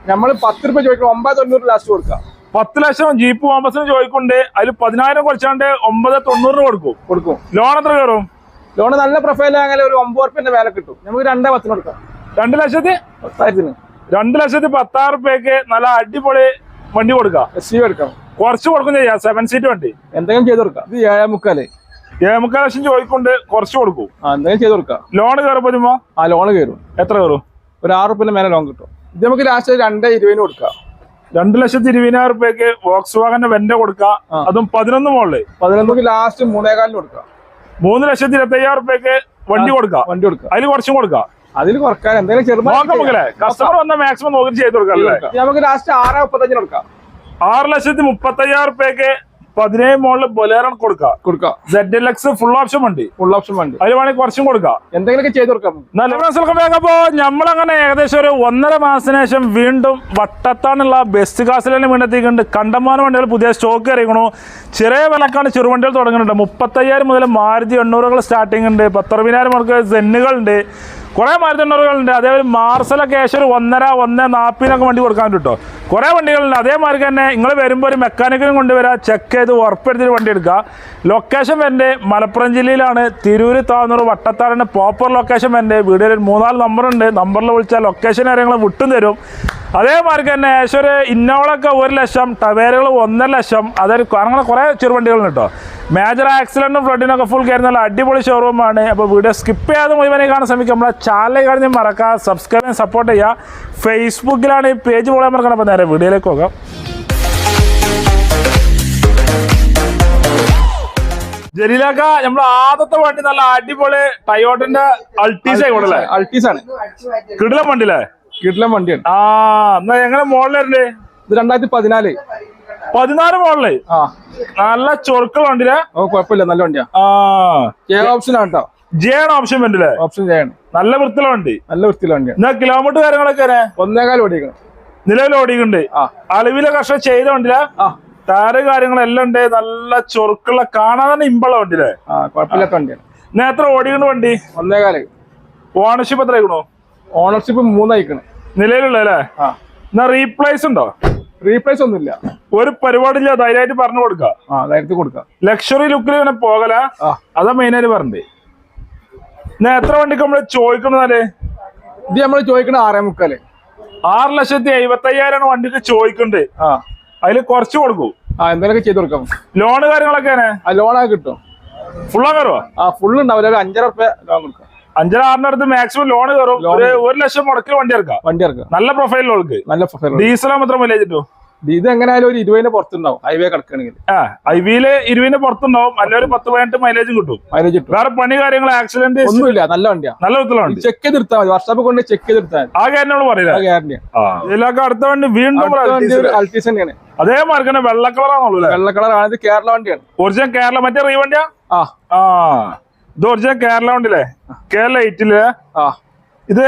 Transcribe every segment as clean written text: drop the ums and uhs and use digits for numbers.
നമ്മൾ 10 രൂപ ചോദിക്കും 990 ലാസ്റ്റ് കൊടുക്കാം. 10 ലക്ഷം ജീപ്പ് കോമ്പസിന് ചോദിക്കുന്നുണ്ട്. അതിൽ 10,000 കുറച്ചാണ്ട് 990 കൊടുക്കും. ലോൺ എത്ര കയറും? ലോൺ നല്ല പ്രൊഫൈൽ അങ്ങനെ ഒരു 9 റുപ്യന്റെ വില കിട്ടും. നമുക്ക് 2,10 കൊടുക്കാം. 2,10,000 നല്ല അടിപൊളി വണ്ടി കൊടുക്കാം. എടുക്കാം. കുറച്ച് കൊടുക്കും ചെയ്യാം. 7 സീറ്റ് വണ്ടി എന്തെങ്കിലും ചെയ്ത് കൊടുക്കാം. ഇത് 7,45 ലക്ഷം ചോദിക്കൊണ്ട് കുറച്ച് കൊടുക്കും. എന്തെങ്കിലും ചെയ്ത് കൊടുക്കാം. ലോൺ കയറുമ്പോ ലോൺ കയറും. എത്ര കയറും? ഒരു 6 റുപ്യന്റെ മേലെ ലോൺ കിട്ടും. ഇത് നമുക്ക് ലാസ്റ്റ് 2,20 കൊടുക്കാം. 2,20,000 വോക്സ് വാഗന്റെ വെന്റ കൊടുക്കാം. അതും 11 മോളില്. 11 ലാസ്റ്റ് 3,4 കൊടുക്കാം. 3,25,000 വണ്ടി കൊടുക്കാം. അതിൽ കുറച്ചും കൊടുക്കാം. അതിൽ കുറക്കാൻ എന്തെങ്കിലും ചെറുപ്പം കസ്റ്റമർ വന്ന മാക്സിമം നോക്കി ചെയ്ത് കൊടുക്കാം. നമുക്ക് ലാസ്റ്റ് 6,35 കൊടുക്കാം. 6,35,000 17 മോളില് ബൊലേറോ കൊടുക്കാം. ZLX ഫുൾ ഓപ്ഷൻ വണ്ടി. അതിൽ വേണമെങ്കിൽ കുറച്ചും കൊടുക്കാം. എന്തെങ്കിലുമൊക്കെ ചെയ്ത് കൊടുക്കാം. നല്ല മനസ്സിലാക്കുമ്പോ നമ്മളങ്ങനെ ഏകദേശം ഒരു 1.5 മാസത്തിന് ശേഷം വീണ്ടും വട്ടത്താണുള്ള ബെസ്റ്റ് കാസിലെ വീണ്ടെത്തിക്കുന്നുണ്ട്. കണ്ടമാനം വണ്ടികൾ പുതിയ സ്റ്റോക്ക് ഇറങ്ങണു. ചെറിയ വിലക്കാണ് ചെറുവണ്ടികൾ തുടങ്ങുന്നുണ്ട്. 35,000 മുതൽ മാരുതി 800 സ്റ്റാർട്ടിംഗ് ഉണ്ട്. 10,000 മുതൽ സെന്നുകളുണ്ട്. കുറെ മാരുതി 800 അതേപോലെ മാർസലൊക്കെ ഏകദേശം ഒരു 1.40 വണ്ടി കൊടുക്കാൻ കിട്ടോ. കുറെ വണ്ടികളുണ്ട്. അതേമാതിരി തന്നെ നിങ്ങൾ വരുമ്പോൾ ഒരു മെക്കാനിക്കിനും കൊണ്ടുവരാം. ചെക്ക് ചെയ്ത് ഉറപ്പെടുത്തിട്ട് വണ്ടി എടുക്കുക. ലൊക്കേഷൻ വരേണ്ടത് മലപ്പുറം ജില്ലയിലാണ്. തിരൂര് താന്നൂർ വട്ടത്താറിന്റെ പ്രോപ്പർ ലൊക്കേഷൻ വരേണ്ടത്. വീഡിയോയിൽ 3-4 നമ്പറുണ്ട്. നമ്പറിൽ വിളിച്ചാൽ ലൊക്കേഷൻ കാര്യങ്ങൾ വിട്ടും തരും. അതേമാതിരി തന്നെ ഏകദേശം ഒരു ഇന്നോളൊക്കെ 1 ലക്ഷം, ടവേരകൾ 1.5 ലക്ഷം. അതായത് അങ്ങനെ കുറെ ചെറുവണ്ടികളുണ്ട് കേട്ടോ. മേജർ ആക്സിഡന്റും ഫ്ലഡിനൊക്കെ ഫുൾ കയറുന്ന നല്ല അടിപൊളി ഷോറൂമാണ്. അപ്പോൾ വീഡിയോ സ്കിപ്പ് ചെയ്യാതെ മുഴുവനെ കാണാൻ ശ്രമിക്കുക. നമ്മളെ ചാനൽ കാണി മറക്കുക, സബ്സ്ക്രൈബ് ചെയ്യാൻ സപ്പോർട്ട് ചെയ്യുക. ഫേസ്ബുക്കിലാണ് ഈ പേജ് പോകാൻ മറക്കണം. അപ്പോൾ നേരെ വീഡിയോയിലേക്ക് പോകാം. ജലീലാക്ക, നമ്മുടെ ആദ്യത്തെ വണ്ടി നല്ല അടിപൊളി ടയോട്ടന്റെ അൾട്ടീസ് ആയിക്കോട്ടല്ലേ? അൾട്ടീസ് ആണ്. കിടിലം വണ്ടിയില്ലേ? കിടിലം വണ്ടിയാണ്. എന്നാ എങ്ങനെ മോഡലുണ്ട്? ഇത് 2014 മോഡല്. നല്ല ചൊറുക്കൾ വണ്ടിയില്ലേ? കുഴപ്പമില്ല, നല്ല വണ്ടിയാ. ഓപ്ഷൻ ആണ് കേട്ടോ. ഓപ്ഷൻ വണ്ടിയില്ലേ? ഓപ്ഷൻ ചെയ്യണം. നല്ല വൃത്തിയുള്ള വണ്ടി. വണ്ടിയാണ്. എന്നാ കിലോമീറ്റർ കാര്യങ്ങളൊക്കെ 1.25 ഓടിക്കണം. നിലവിൽ ഓടിക്കുന്നുണ്ട്. അളവിലെ കർഷകം ചെയ്ത വണ്ടിയില്ല. ടയറ് കാര്യങ്ങളെല്ലാം ഉണ്ട്. നല്ല ചൊറുക്കുള്ള കാണാൻ തന്നെ ഇമ്പള്ള വണ്ടിയില്ലേ? കുഴപ്പമില്ലാത്ത വണ്ടിയാണ്. ഞാൻ എത്ര ഓടിക്കുന്ന വണ്ടി? 1.25. ഓണർഷിപ്പ് എത്ര ആയിക്കണോ? ഓണർഷിപ്പ് 3 ആയിക്കണം നിലവിലുള്ളല്ലേ? എന്നാ റീപ്ലേസ് ഉണ്ടോ? റീപ്ലേസ് ഒന്നുമില്ല. ഒരു പരിപാടിയില്ല. ധൈര്യമായിട്ട് പറഞ്ഞു കൊടുക്കാം. ലക്ഷറി ലുക്കിൽ ഇങ്ങനെ പോകല. അതാ മെയിനായിട്ട് പറഞ്ഞത്. ഞാൻ എത്ര വണ്ടിക്ക് നമ്മള് ചോദിക്കണേ? ഇത് നമ്മള് ചോദിക്കണ 6.25. 6,75,000 വണ്ടിക്ക് ചോദിക്കണ്ട്. അതില് കുറച്ച് കൊടുക്കും. എന്തെങ്കിലും ചെയ്ത് കൊടുക്കാം. ലോണ് കാര്യങ്ങളൊക്കെ ലോണൊക്കെ കിട്ടും. ഫുള്ളാ കയറുവാ? ഫുള്ള് ഉണ്ടാവില്ല. 5.5 റുപ്യ ലോൺ കൊടുക്കാം. 5-6 അടുത്ത് മാക്സിമം ലോണ് കയറും. 1 ലക്ഷം മുടക്കിൽ വണ്ടി ഇറക്കാം. നല്ല പ്രൊഫൈലിലേക്ക്. ഡീസലാ മാത്രം മൈലേജ് കിട്ടും. ഇത് എങ്ങനെയായാലും ഒരു 20 പുറത്തുണ്ടാവും. ഹൈവേ കിടക്കുകയാണെങ്കിൽ ഹൈവേയില് 20 പുറത്തുണ്ടാവും. അല്ലെങ്കിൽ 10-18 മൈലേജും കിട്ടും. വേറെ പണി കാര്യങ്ങൾ ആക്സിഡന്റ് ഒന്നുമില്ല. നല്ല വണ്ടിയാ. നല്ല വൃത്തിയുള്ള ചെക്ക് ചെയ്തെടുത്താൽ മതി. വർഷാപ്പ് കൊണ്ട് ചെക്ക് ചെയ്തെടുത്താൽ ആ കാര്യം പറയുന്നത്. ഇതിലൊക്കെ അടുത്ത വണ്ടി വീണ്ടും അൾട്ടീസ് തന്നെയാണ്. അതേമാതിരി തന്നെ വെള്ള കളറാണുള്ളൂ. വെള്ള കളറാണ്. ഇത് കേരള വണ്ടിയാണ്. ഒറിജിനൽ കേരള. മറ്റേ റീ വണ്ടിയാ? ഇത് ഒറിജിനൽ കേരള വണ്ടിയില്ലേ? കേരള 8 ഇത്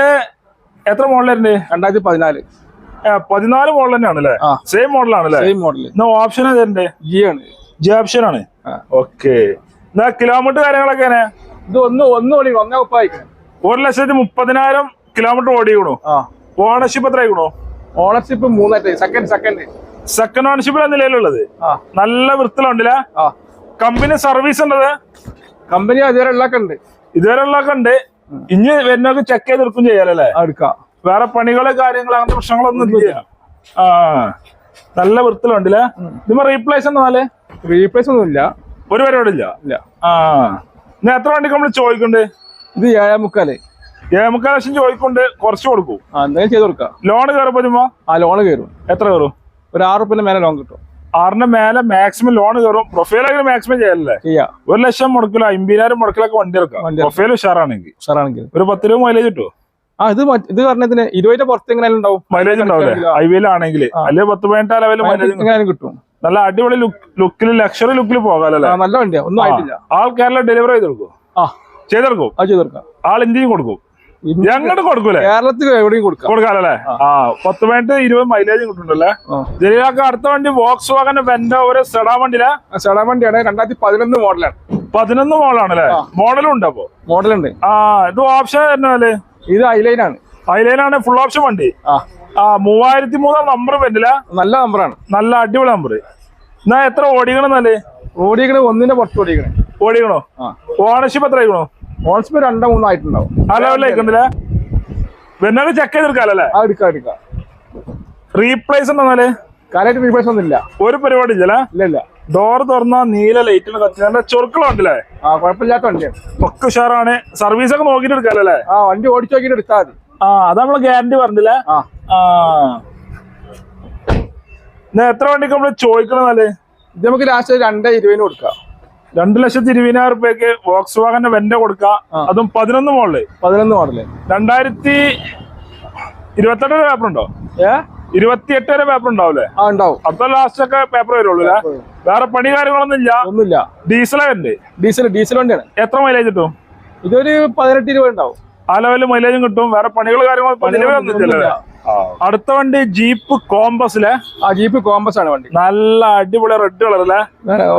എത്ര മോഡലുണ്ട്? 2014. 14 മോഡൽ തന്നെയാണല്ലേ? സെയിം മോഡലാണല്ലേ? ഓപ്ഷൻ ഏതുണ്ട്? ജി ഓപ്ഷൻ ആണ്. ഓക്കെ. എന്നാ കിലോമീറ്റർ കാര്യങ്ങളൊക്കെ ഇത് 1,30,000 കിലോമീറ്റർ ഓടിക്കണു. ഓണർഷിപ്പ് എത്ര ആയിക്കണു? ഓണർഷിപ്പ് 3. സെക്കൻഡ് ഓണർഷിപ്പിലാണ് നിലയിലുള്ളത്. നല്ല വൃത്തിലുണ്ടല്ല. കമ്പനി സർവീസ് ഉണ്ടത്? കമ്പനി ഇതുവരെ ഉള്ളതൊക്കെ ഉണ്ട്. ഇനി വരുന്നൊക്കെ ചെക്ക് ചെയ്തെടുക്കും ചെയ്യാലല്ലേ? വേറെ പണികള് കാര്യങ്ങൾ അങ്ങനത്തെ പ്രശ്നങ്ങളൊന്നും ഇല്ല. നല്ല വൃത്തിലുണ്ടല്ലേ? ഇതിപ്പോ റീപ്ലേസ് റീപ്ലേസ് ഒന്നും ഇല്ല. ഒരു പരിപാടി ഇല്ല. ഇനി എത്ര വണ്ടിക്ക് നമ്മള് ചോദിക്കണ്ട്? ഇത് 7.25 ലക്ഷം ചോദിക്കൊണ്ട് കുറച്ച് കൊടുക്കും. എന്തെങ്കിലും ചെയ്ത് കൊടുക്കാം. ലോണ് കയറുമ്പോ ലോണ് കയറും. എത്ര കയറും? ഒരു 6 റുപ്യന്റെ മേലെ ലോൺ കിട്ടും. 6ന്റെ മേലെ മാക്സിമം ലോൺ കയറും. പ്രൊഫൈലൊക്കെ മാക്സിമം ചെയ്യല്ലേ? 1 ലക്ഷം മുടക്കില്ല. 50,000 മുടക്കിലൊക്കെ വണ്ടി ഇറക്കാം. പ്രൊഫൈൽ ഉഷാറാണെങ്കിൽ ഒരു 10 രൂപ മൈലേജ് കിട്ടും. ഇത് പറഞ്ഞതിന് 20 പുറത്ത് എങ്ങനെ ഉണ്ടാവും? മൈലേജ് ഉണ്ടാവില്ലേ? ഹൈവേയിലാണെങ്കിൽ അല്ലെങ്കിൽ 10-18 ലെവൽ മൈലേജ് കിട്ടും. നല്ല അടിപൊളി ലുക്കിൽ ലക്ഷറി ലുക്കിൽ പോകാല്ലേ? നല്ല വണ്ടിയാ. ഒന്നും ആയിട്ടില്ല. ആൾ കേരള ഡെലിവറി ചെയ്തെടുക്കും. ആൾ ഇന്ത്യയും കൊടുക്കും. ഞങ്ങോട്ട് കൊടുക്കൂലേ? കേരളത്തിൽ എവിടെയും കൊടുക്കാല്ലേ? 10-20 മൈലേജ് കിട്ടുന്നുണ്ടല്ലേ? ജലീലാക്ക, അടുത്ത വണ്ടി വോക്സ് വാഗന്റെ വെന്റോ ഒരു സെഡാൻ വണ്ടിയിലെ? സെഡാൻ വണ്ടിയാണ്. 2011 മോഡലാണ്. 11 മോഡലാണല്ലേ? മോഡലും ഉണ്ട്. അപ്പൊ മോഡലുണ്ട്. ഇത് ഓപ്ഷൻ തരുന്നല്ലേ? ഇത് ഐലൈനാണ്. ഫുൾ ഓപ്ഷൻ വണ്ടി. 3003 നമ്പർ പറ്റില്ല. നല്ല നമ്പറാണ്, നല്ല അടിപൊളി നമ്പർ. എന്നാ എത്ര ഓടിക്കണം എന്നാല്? ഓടിക്കണ ഒന്നിന്റെ പുറത്ത് ഓടിക്കണോ? ഓണർഷിപ്പ് എത്ര ആയിക്കണോ? ഓണർഷിപ്പ് 2-3 ആയിട്ടുണ്ടാവും. ആ ലെവലിലേക്കുണ്ടല്ലേ? വെന്നത് ചെക്ക് ചെയ്തെടുക്കാല്ലേ? എടുക്കാം. റീപ്ലേസ് എന്നാല് കാര്യമായിട്ട് റീപ്ലേസ് ഒന്നും ഇല്ല, ഒരു പരിപാടി ഇല്ലല്ലേ? ഇല്ല. ഡോർ തുറന്ന നീല ലൈറ്റിന് കത്തി നല്ല ചൊറുക്കളുണ്ടല്ലേ? കുഴപ്പമില്ലാത്ത വണ്ടിയാണ്, ഒക്കെ ഉഷാറാണ്. സർവീസ് ഒക്കെ നോക്കിട്ട് എടുക്കാല്ലേ? വണ്ടി ഓടിച്ചു നോക്കിട്ട് എടുത്താൽ മതി. അത് നമ്മള് ഗ്യാരണ്ടി പറഞ്ഞില്ലേ? എത്ര വണ്ടിക്ക് നമ്മള് ചോദിക്കണമെന്നാല്? ഇത് നമുക്ക് ലാസ്റ്റ് 2,20,000 കൊടുക്കാം. 2,20,000 രൂപയ്ക്ക് വോക്സ് വാഗന്റെ വെന്റ കൊടുക്കാം. അതും 11 മോഡല്. 2028 വരെ പേപ്പർ ഉണ്ടോ? 28 വരെ പേപ്പർ ഉണ്ടാവൂലേ? ഉണ്ടാവും. അപ്പൊ ലാസ്റ്റ് ഒക്കെ പേപ്പർ വരുള്ളൂ. വേറെ പണി കാര്യങ്ങളൊന്നും ഒന്നുമില്ല. ഡീസലുണ്ട്? ഡീസൽ വണ്ടിയാണ്. എത്ര മൈലേജ് കിട്ടും? ഇതൊരു 18-20 ഉണ്ടാവും. ആ ലെവലിൽ മൈലേജും കിട്ടും. വേറെ പണികൾ കാര്യങ്ങളൊന്നും. അടുത്ത വണ്ടി ജീപ്പ് കോമ്പസിലെ? ജീപ്പ് കോമ്പസ് ആണ് വണ്ടി. നല്ല അടിപൊളി റെഡ് കളർ അല്ലേ?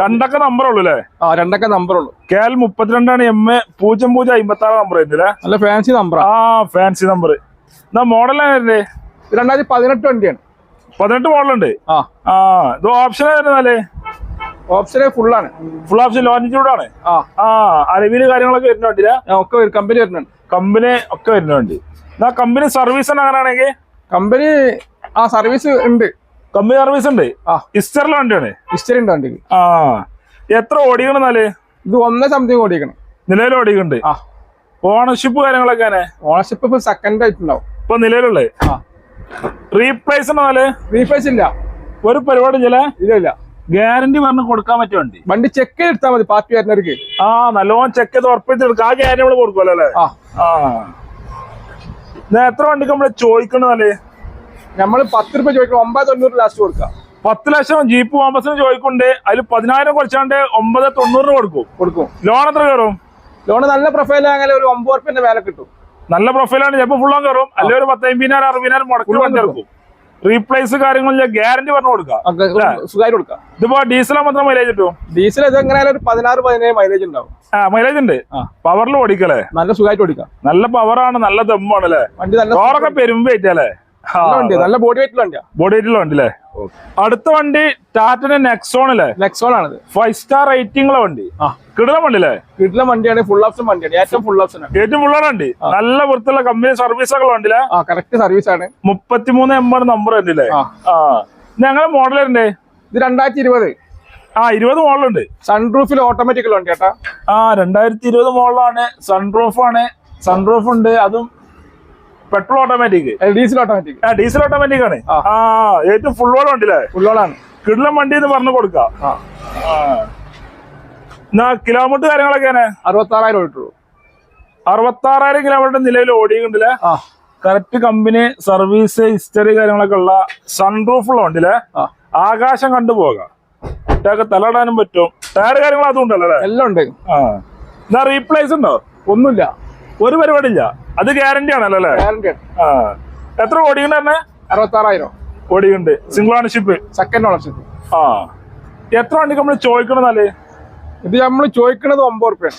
2 നമ്പർ ഉള്ളൂ അല്ലേ? 2 നമ്പർ ഉള്ളൂ. KL 32 MA0056 നമ്പർ ആയിരുന്നില്ലേ? നല്ല ഫാൻസി നമ്പർ. Fancy number. എന്നാ മോഡലായിരുന്നേ? 2018 വണ്ടിയാണ്. 18 മോഡലുണ്ട്. ഇത് ഓപ്ഷൻ ആയിരുന്നാലേ? ഓപ്ഷൻ ഫുള്ളാണ്. ഫുൾ ഓപ്ഷൻ ലോഞ്ചൂടാണ്. അലവില് കാര്യങ്ങളൊക്കെ വരുന്ന വണ്ടിയില്ല? ഒക്കെ കമ്പനി വരുന്നുണ്ട്. കമ്പനി ഒക്കെ വരുന്ന വണ്ടി. എന്നാ കമ്പനി സർവീസ് അങ്ങനെയാണെങ്കിൽ? കമ്പനി സർവീസ് ഉണ്ട്. കമ്പനി സർവീസ് ഉണ്ട്. ഹിസ്റ്ററിലെ വണ്ടിയാണ്? ഹിസ്റ്ററി ഉണ്ട് വണ്ടിക്ക്. എത്ര ഓടിക്കണം എന്നാല്? ഇത് 1 സംതിങ് ഓടിക്കണം. നിലവിൽ ഓടിക്കുന്നുണ്ട്. ഓണർഷിപ്പ് കാര്യങ്ങളൊക്കെ? ഓണർഷിപ്പ് ഇപ്പൊ സെക്കൻഡ് ആയിട്ടുണ്ടാവും ഇപ്പൊ നിലവിലുള്ളേ. റീപ്ലേസ് എന്നാല്? റീപ്ലേസ് ഇല്ല, ഒരു പരിപാടി ഇല്ല. ഗ്യാരണ്ടി പറഞ്ഞ് കൊടുക്കാൻ പറ്റിയ വണ്ടി ചെക്ക് ചെയ്തെടുത്താൽ മതി പാർട്ടി വരുന്നവർക്ക്. നല്ലോണം ചെക്ക് ചെയ്ത് ഉറപ്പിച്ചെടുക്കുക. ആ ഗ്യാരണ്ടി നമ്മള് കൊടുക്കുമല്ലോ അല്ലേ? എത്ര വണ്ടിക്ക് നമ്മള് ചോദിക്കണല്ലേ? നമ്മള് 10 രൂപ ചോദിക്കണം. 9,900 ലാസ്റ്റ് കൊടുക്കാം. 10 ലക്ഷം ജീപ്പ് കോമ്പസിന് ചോദിക്കുന്നുണ്ട്. അതിൽ 10,000 കുറച്ചാണ്ട് 9,900 കൊടുക്കും. ലോൺ എത്ര കയറും? ലോൺ നല്ല പ്രൊഫൈൽ അങ്ങനെ ഒരു 9 ഉറുപ്പിന്റെ വില കിട്ടും. നല്ല പ്രൊഫൈലാണ്. ചിലപ്പോൾ ഫുള്ളും കയറും. അല്ലെങ്കിൽ ഒരു 10,50,000 60,000 മുടക്കി വണ്ടി എടുക്കും. റീപ്ലേസ് കാര്യങ്ങളില്ല, ഗ്യാരണ്ടി പറഞ്ഞു കൊടുക്കാം. സുഖമായിട്ട് കൊടുക്കാം. ഇതിപ്പോ ഡീസൽ മാത്രം മൈലേജ് കിട്ടും? ഡീസൽ ഇത് എങ്ങനെയാലും ഒരു 16-17 മൈലേജ് ഉണ്ടാവും. മൈലേജ് ഉണ്ട്. പവറിൽ ഓടിക്കല്ലേ? നല്ല സുഖമായിട്ട് ഓടിക്കാം. നല്ല പവറാണ്, നല്ല ദമ്മാണ് അല്ലേ? വണ്ടി നല്ല ഡോറൊക്കെ പെരുമ്പേറ്റല്ലേ? നല്ല ബോഡി വെയിറ്റുള്ള വണ്ടിയാ. ബോഡി വെയിറ്റുള്ള വണ്ടി അല്ലേ? അടുത്ത വണ്ടി ടാറ്റന്റെ നെക്സോൺ അല്ലേ? നെക്സോൺ ആണ്. 5 സ്റ്റാർ റേറ്റിംഗ് ഉള്ള വണ്ടി. കിടിലൻ വണ്ടി അല്ലേ? കിടിലൻ വണ്ടിയാണ്. ഫുൾ ഓപ്ഷൻ വണ്ടിയാണ്. ഏറ്റവും ഫുൾ ഓപ്ഷൻ ആണ്. ഏറ്റവും ഫുള്ളാണ് വണ്ടി. നല്ല വൃത്തിയുള്ള കമ്പനി സർവീസ് ഒക്കെ വണ്ടിയില്ലേ? കറക്റ്റ് സർവീസ് ആണ്. 33 MR നമ്പർ വണ്ടിയില്ലേ? ഞങ്ങളെ മോഡൽ ഉണ്ട്. ഇത് 2020. 20 മോഡലുണ്ട്. സൺറൂഫിൽ ഓട്ടോമാറ്റിക് വണ്ടി ചേട്ടാ. 2020 മോഡലാണ്. സൺറൂഫ് ആണ്. സൺറൂഫ് ഉണ്ട്. അതും petrol automatic? Diesel automatic. Diesel automatic ആണ്. ഏറ്റവും ഫുള്ളോളം വണ്ടിയില്ലേ? ഫുള്ളോളാണ്. കിടിലൻ വണ്ടി എന്ന് പറഞ്ഞു കൊടുക്കാം. കിലോമീറ്റർ കാര്യങ്ങളൊക്കെ 66,000 ഓടിട്ടുള്ളൂ. 66,000 കിലോമീറ്റർ നിലവിൽ ഓടിയിട്ടുണ്ടല്ലേ? കറക്റ്റ് കമ്പനി സർവീസ് ഹിസ്റ്ററി കാര്യങ്ങളൊക്കെ ഉള്ള സൺറൂഫുള്ള വണ്ടിയില്ലേ? ആകാശം കണ്ടുപോകാം. കുട്ടിയൊക്കെ തലയിടാനും പറ്റും. ടയർ കാര്യങ്ങൾ അതും ഉണ്ടല്ലോ? എല്ലാം ഉണ്ട്. എന്നാ റീപ്ലേസ് ഉണ്ടോ? ഒന്നുമില്ല, ഒരു പരിപാടി ഇല്ല. അത് ഗ്യാരണ്ടി ആണല്ലോ അല്ലേ? എത്ര ഓടിക്കുന്നുണ്ട്? 66,000 ഓടിക്കുന്നുണ്ട്. Single ownership? Second ownership. എത്ര വണ്ടിക്ക് നമ്മള് ചോദിക്കണമെന്നാല്? ഇത് നമ്മള് ചോദിക്കണത് 9 ഉറുപ്പിയാണ്.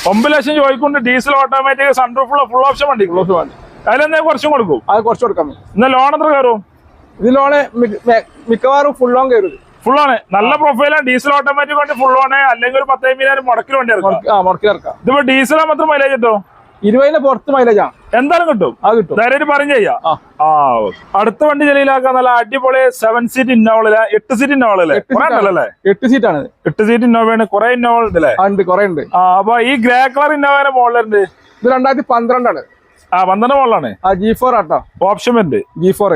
9 ലക്ഷം ചോദിക്കുന്നുണ്ട്. ഡീസൽ ഓട്ടോമാറ്റിക് സൺറൂഫുള്ള ഫുൾ ഓപ്ഷൻ വണ്ടി. അതിലെന്താ കുറച്ചും കൊടുക്കും? അത് കുറച്ച് കൊടുക്കാം. എന്നാ ലോൺ എത്ര കയറും? ഇത് ലോണ് മിക്കവാറും ഫുൾ ലോൺ കയറും. ഫുള്ളാണ്. നല്ല പ്രൊഫൈലാണ്. ഡീസൽ ഓട്ടോമാറ്റിക് വണ്ടി ഫുള്ളാണ്. അല്ലെങ്കിൽ ഒരു 10,000 മുടക്കിൽ വണ്ടി ഇറക്കാം. ഇതിപ്പോ ഡീസൽ മാത്രം മൈലേജ് കിട്ടും? 20 പുറത്ത് മൈലേജാ എന്തായാലും കിട്ടും. അത് കിട്ടും. ധൈര്യം പറഞ്ഞു ചെയ്യാം. അടുത്ത വണ്ടി ജലീലാക്കാൻ നല്ല അടിപൊളി 7 സീറ്റ് ഇന്നോവല്ലേ? 8 സീറ്റ് ഇന്നോവല്ലേ? 8 സീറ്റാണ്. 8 സീറ്റ് ഇന്നോവയാണ്. കുറെ ഇന്നോവ ഉണ്ടല്ലേ? കുറെ ഉണ്ട്. അപ്പൊ ഈ ഗ്രേ കളർ ഇന്നോവയുടെ മോഡലുണ്ട്. ഇത് 2012 ആണ്. 12 മോഡലാണ്. G4 ആട്ടോ. ഓപ്ഷൻ ഉണ്ട് G4.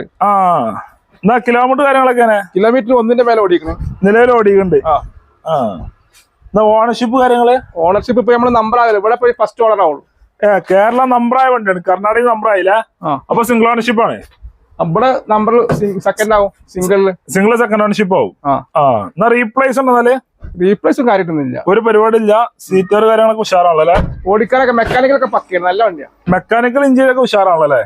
എന്നാ കിലോമീറ്റർ കാര്യങ്ങളൊക്കെ? കിലോമീറ്റർ 1ന്റെ മേലെ ഓടിക്കണം. നിലവിൽ ഓടിക്കുന്നുണ്ട്. ഓണർഷിപ്പ് കാര്യങ്ങള്? ഓണർഷിപ്പ് ഇപ്പൊ നമ്മള് നമ്പർ ആകില്ല. ഇവിടെ പോയി ഫസ്റ്റ് ഓണർ ആവുള്ളൂ. കേരള നമ്പറായ വണ്ടിയാണ്. കർണാടക നമ്പർ ആയില്ല. അപ്പൊ സിംഗിൾ ഓണർഷിപ്പ് ആണ്. ഇവിടെ നമ്പർ സെക്കൻഡ് ആവും. സിംഗിൾ സെക്കൻഡ് ഓണർഷിപ്പ് ആവും. എന്നാ റീപ്ലേസ് ഉണ്ടെന്നാല്? റീപ്ലേസും കാര്യമൊന്നുമില്ല. ഒരു പരിപാടി ഇല്ല. സീറ്റർ കാര്യങ്ങളൊക്കെ ഉഷാറാണല്ലേ? ഓടിക്കാനൊക്കെ മെക്കാനിക്കലൊക്കെ പക്കയാണ്. നല്ല വണ്ടിയാണ്. മെക്കാനിക്കൽ ഇഞ്ചിനൊക്കെ ഉഷാറാണല്ലേ?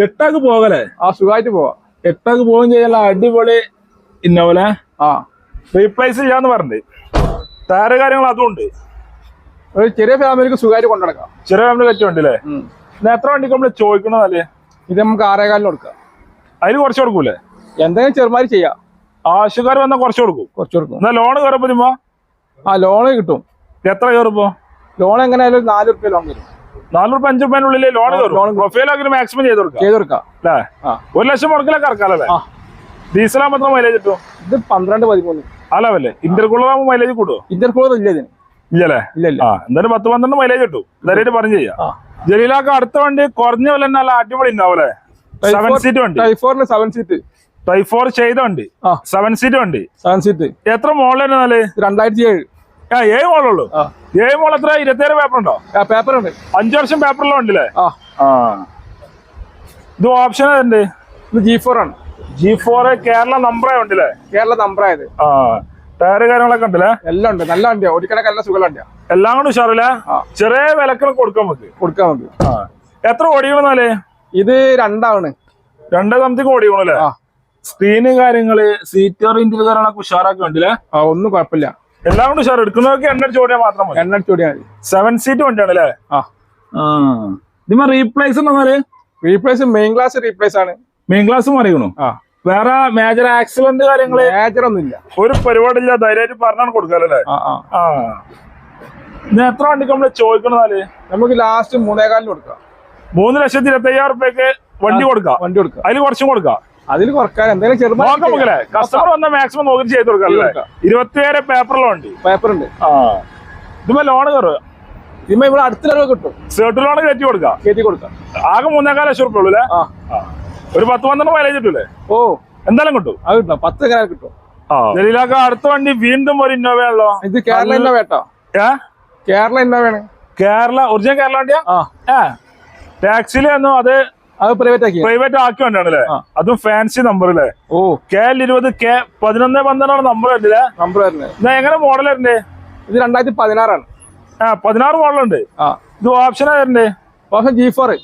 8 പോകല്ലേ? സുഖമായിട്ട് പോവാം. 8 പോവുകയും ചെയ്യാനുള്ള അടിപൊളി ഇന്നോവല്ലേ? റീപ്ലേസ് ചെയ്യാന്ന് പറഞ്ഞിട്ട് ടയറ് കാര്യങ്ങൾ അതും ഉണ്ട്. ഒരു ചെറിയ ഫാമിലിക്ക് സുഖമായിട്ട് കൊണ്ടുനടക്കാം. ചെറിയ ഫാമിലി പറ്റും വണ്ടില്ലേ? എത്ര വണ്ടിക്ക് നമ്മള് ചോദിക്കണമെന്നല്ലേ? ഇത് നമുക്ക് 6,400 കൊടുക്കാം. അതിന് കുറച്ച് കൊടുക്കൂലേ? എന്തെങ്കിലും ചെറുമാതിരി ചെയ്യാം. ആവശ്യക്കാർ വന്നാൽ കുറച്ച് കൊടുക്കും. കുറച്ച് കൊടുക്കും. എന്നാ ലോൺ കയറുമ്പോ ലോണ് കിട്ടും. എത്ര കയറുമ്പോ? ലോൺ എങ്ങനെയായാലും 4 റുപ്യ ലോൺ വരും. 4 റുപ്യ 5 റുപ്യനുള്ളിൽ ലോൺ കയറും. പ്രൊഫൈലൊക്കെ മാക്സിമം ചെയ്ത് കൊടുക്കാം അല്ലേ? 1 ലക്ഷം മുടക്കിലൊക്കെ ഇറക്കാല്ലേ? ഡീസലാകുമ്പോ എത്ര മൈലേജ് കിട്ടും? ഇത് 12-13 അല്ലേ? ഇന്റർകൂളർ ആകുമ്പോൾ മൈലേജ് കൂട്ടും? ഇന്റർകൂളർ ഇല്ല ഇതിന്. ഇല്ലല്ലേ? എന്തായാലും 10-12 മൈലേജ് കിട്ടും. ഇതായിട്ട് പറഞ്ഞു ചെയ്യാം. ജലീലാക്ക് അടുത്ത വണ്ടി കുറഞ്ഞ വില നല്ല അടിപൊളി ഉണ്ടാവൂലേ? 7 സീറ്റ് വണ്ടി. ടൈഫോറിന് 7 സീറ്റ്. ടൈഫോർ ചെയ്ത വണ്ടി 7 സീറ്റ് വണ്ടി. 7 സീറ്റ്. എത്ര മോഡലാണ്? 2007. 7 മോഡലുള്ളൂ. 7 മോൾ എത്ര? 27 പേപ്പർ ഉണ്ടോ? പേപ്പർ ഉണ്ട്. 5 വർഷം പേപ്പറിലുള്ള വണ്ടിയില്ലേ? ഇത് ഓപ്ഷൻ ഉണ്ട്. ഇത് G4 ആണ്. G4 കേരള നമ്പറായ വണ്ടിയില്ലേ? കേരള നമ്പറായത്. ടയറ് കാര്യങ്ങളൊക്കെ ഉണ്ടല്ലേ? എല്ലാം ഉണ്ട്. നല്ല വണ്ടിയാ. ഓടിക്കണക്ക് നല്ല സുഖമുള്ള വണ്ടിയാ. എല്ലാം കൂടെ ഉഷാറില്ല. ചെറിയ വിലക്ക് കൊടുക്കാൻ നമുക്ക്. എത്ര ഓടിക്കണെന്നാലേ? ഇത് 2 ആണ്. 2 സംതിങ് ഓടിക്കണല്ലേ? സ്ക്രീന് കാര്യങ്ങള് സീറ്റ് ഇന്ത്യയിൽ കാര്യങ്ങളൊക്കെ ഉഷാറാക്കി വണ്ടിയില്ലേ? ഒന്നും കുഴപ്പമില്ല. എല്ലാം കൊണ്ട് ഉഷാർ. എടുക്കുന്നവർക്ക് എണ്ണടിച്ച് ഓടിയാൽ മാത്രം മതി. എണ്ണടിച്ച് ഓടിയാൽ മതി. 7 സീറ്റ് വണ്ടിയാണല്ലേ? ഇതിന് റീപ്ലേസ് ഉണ്ടെന്നാല്? റീപ്ലേസ് മെയിൻ ക്ലാസ് റീപ്ലേസ് ആണ്. മെയിൻ ക്ലാസ് മറിയണോ? വേറെ മേജർ ആക്സിഡന്റ് കാര്യങ്ങള്? മേജർ ഒന്നുമില്ല. ഒരു പരിപാടിയില്ല. ധൈര്യമായിട്ട് പറഞ്ഞാണ് കൊടുക്കാല്ലേ? ഇത് എത്ര വണ്ടിക്ക് നമ്മള് ചോദിക്കണെന്നാല്? നമുക്ക് ലാസ്റ്റ് 3.25 കൊടുക്കാം. 3,25,000 റുപ്യക്ക് വണ്ടി കൊടുക്കാം. അതിൽ കുറച്ചും കൊടുക്കാം. അതിൽ കുറക്കാൻ എന്തെങ്കിലും ചെറുപ്പം കസ്റ്റമർ വന്നാൽ മാക്സിമം നോക്കി ചെയ്ത് കൊടുക്കാം. 27 പേപ്പറിലുള്ള വണ്ടി. പേപ്പർ ഉണ്ട്. ഇതുമ്പോ ലോൺ കയറുക. ഇതുമ്പോ ഇവിടെ അടുത്ത ലോൺ കിട്ടും. സെർട്ട് ലോൺ കയറ്റി കൊടുക്കാം. ആകെ 3.25 ലക്ഷം റുപ്യ ഉള്ളൂ അല്ലേ? ഒരു 10-12 മൈലേജ് കിട്ടൂലേ? എന്തായാലും കിട്ടും. അത് കിട്ടും. 10 കിട്ടും. ജലീലാക്ക അടുത്ത വണ്ടി വീണ്ടും ഒരു ഇന്നോവയാണല്ലോ. ഇത് കേരള ഇന്നോവ കേട്ടോ. കേരള ഇന്നോവയാണ്. കേരള ഒറിജിനൽ കേരള വണ്ടിയാ? ടാക്സിയിൽ അത് പ്രൈവറ്റ് ആക്കി വണ്ടിയാണല്ലേ? അതും ഫാൻസി നമ്പർ അല്ലേ? KL20 K1112 നമ്പർ വരുന്നില്ലേ? നമ്പർ വരുന്നത് എങ്ങനെ മോഡൽ വരണ്ടേ? ഇത് 2016 ആണ്. 16 മോഡലുണ്ട്. ഇത് ഓപ്ഷൻ വരണ്ടേ? Option G4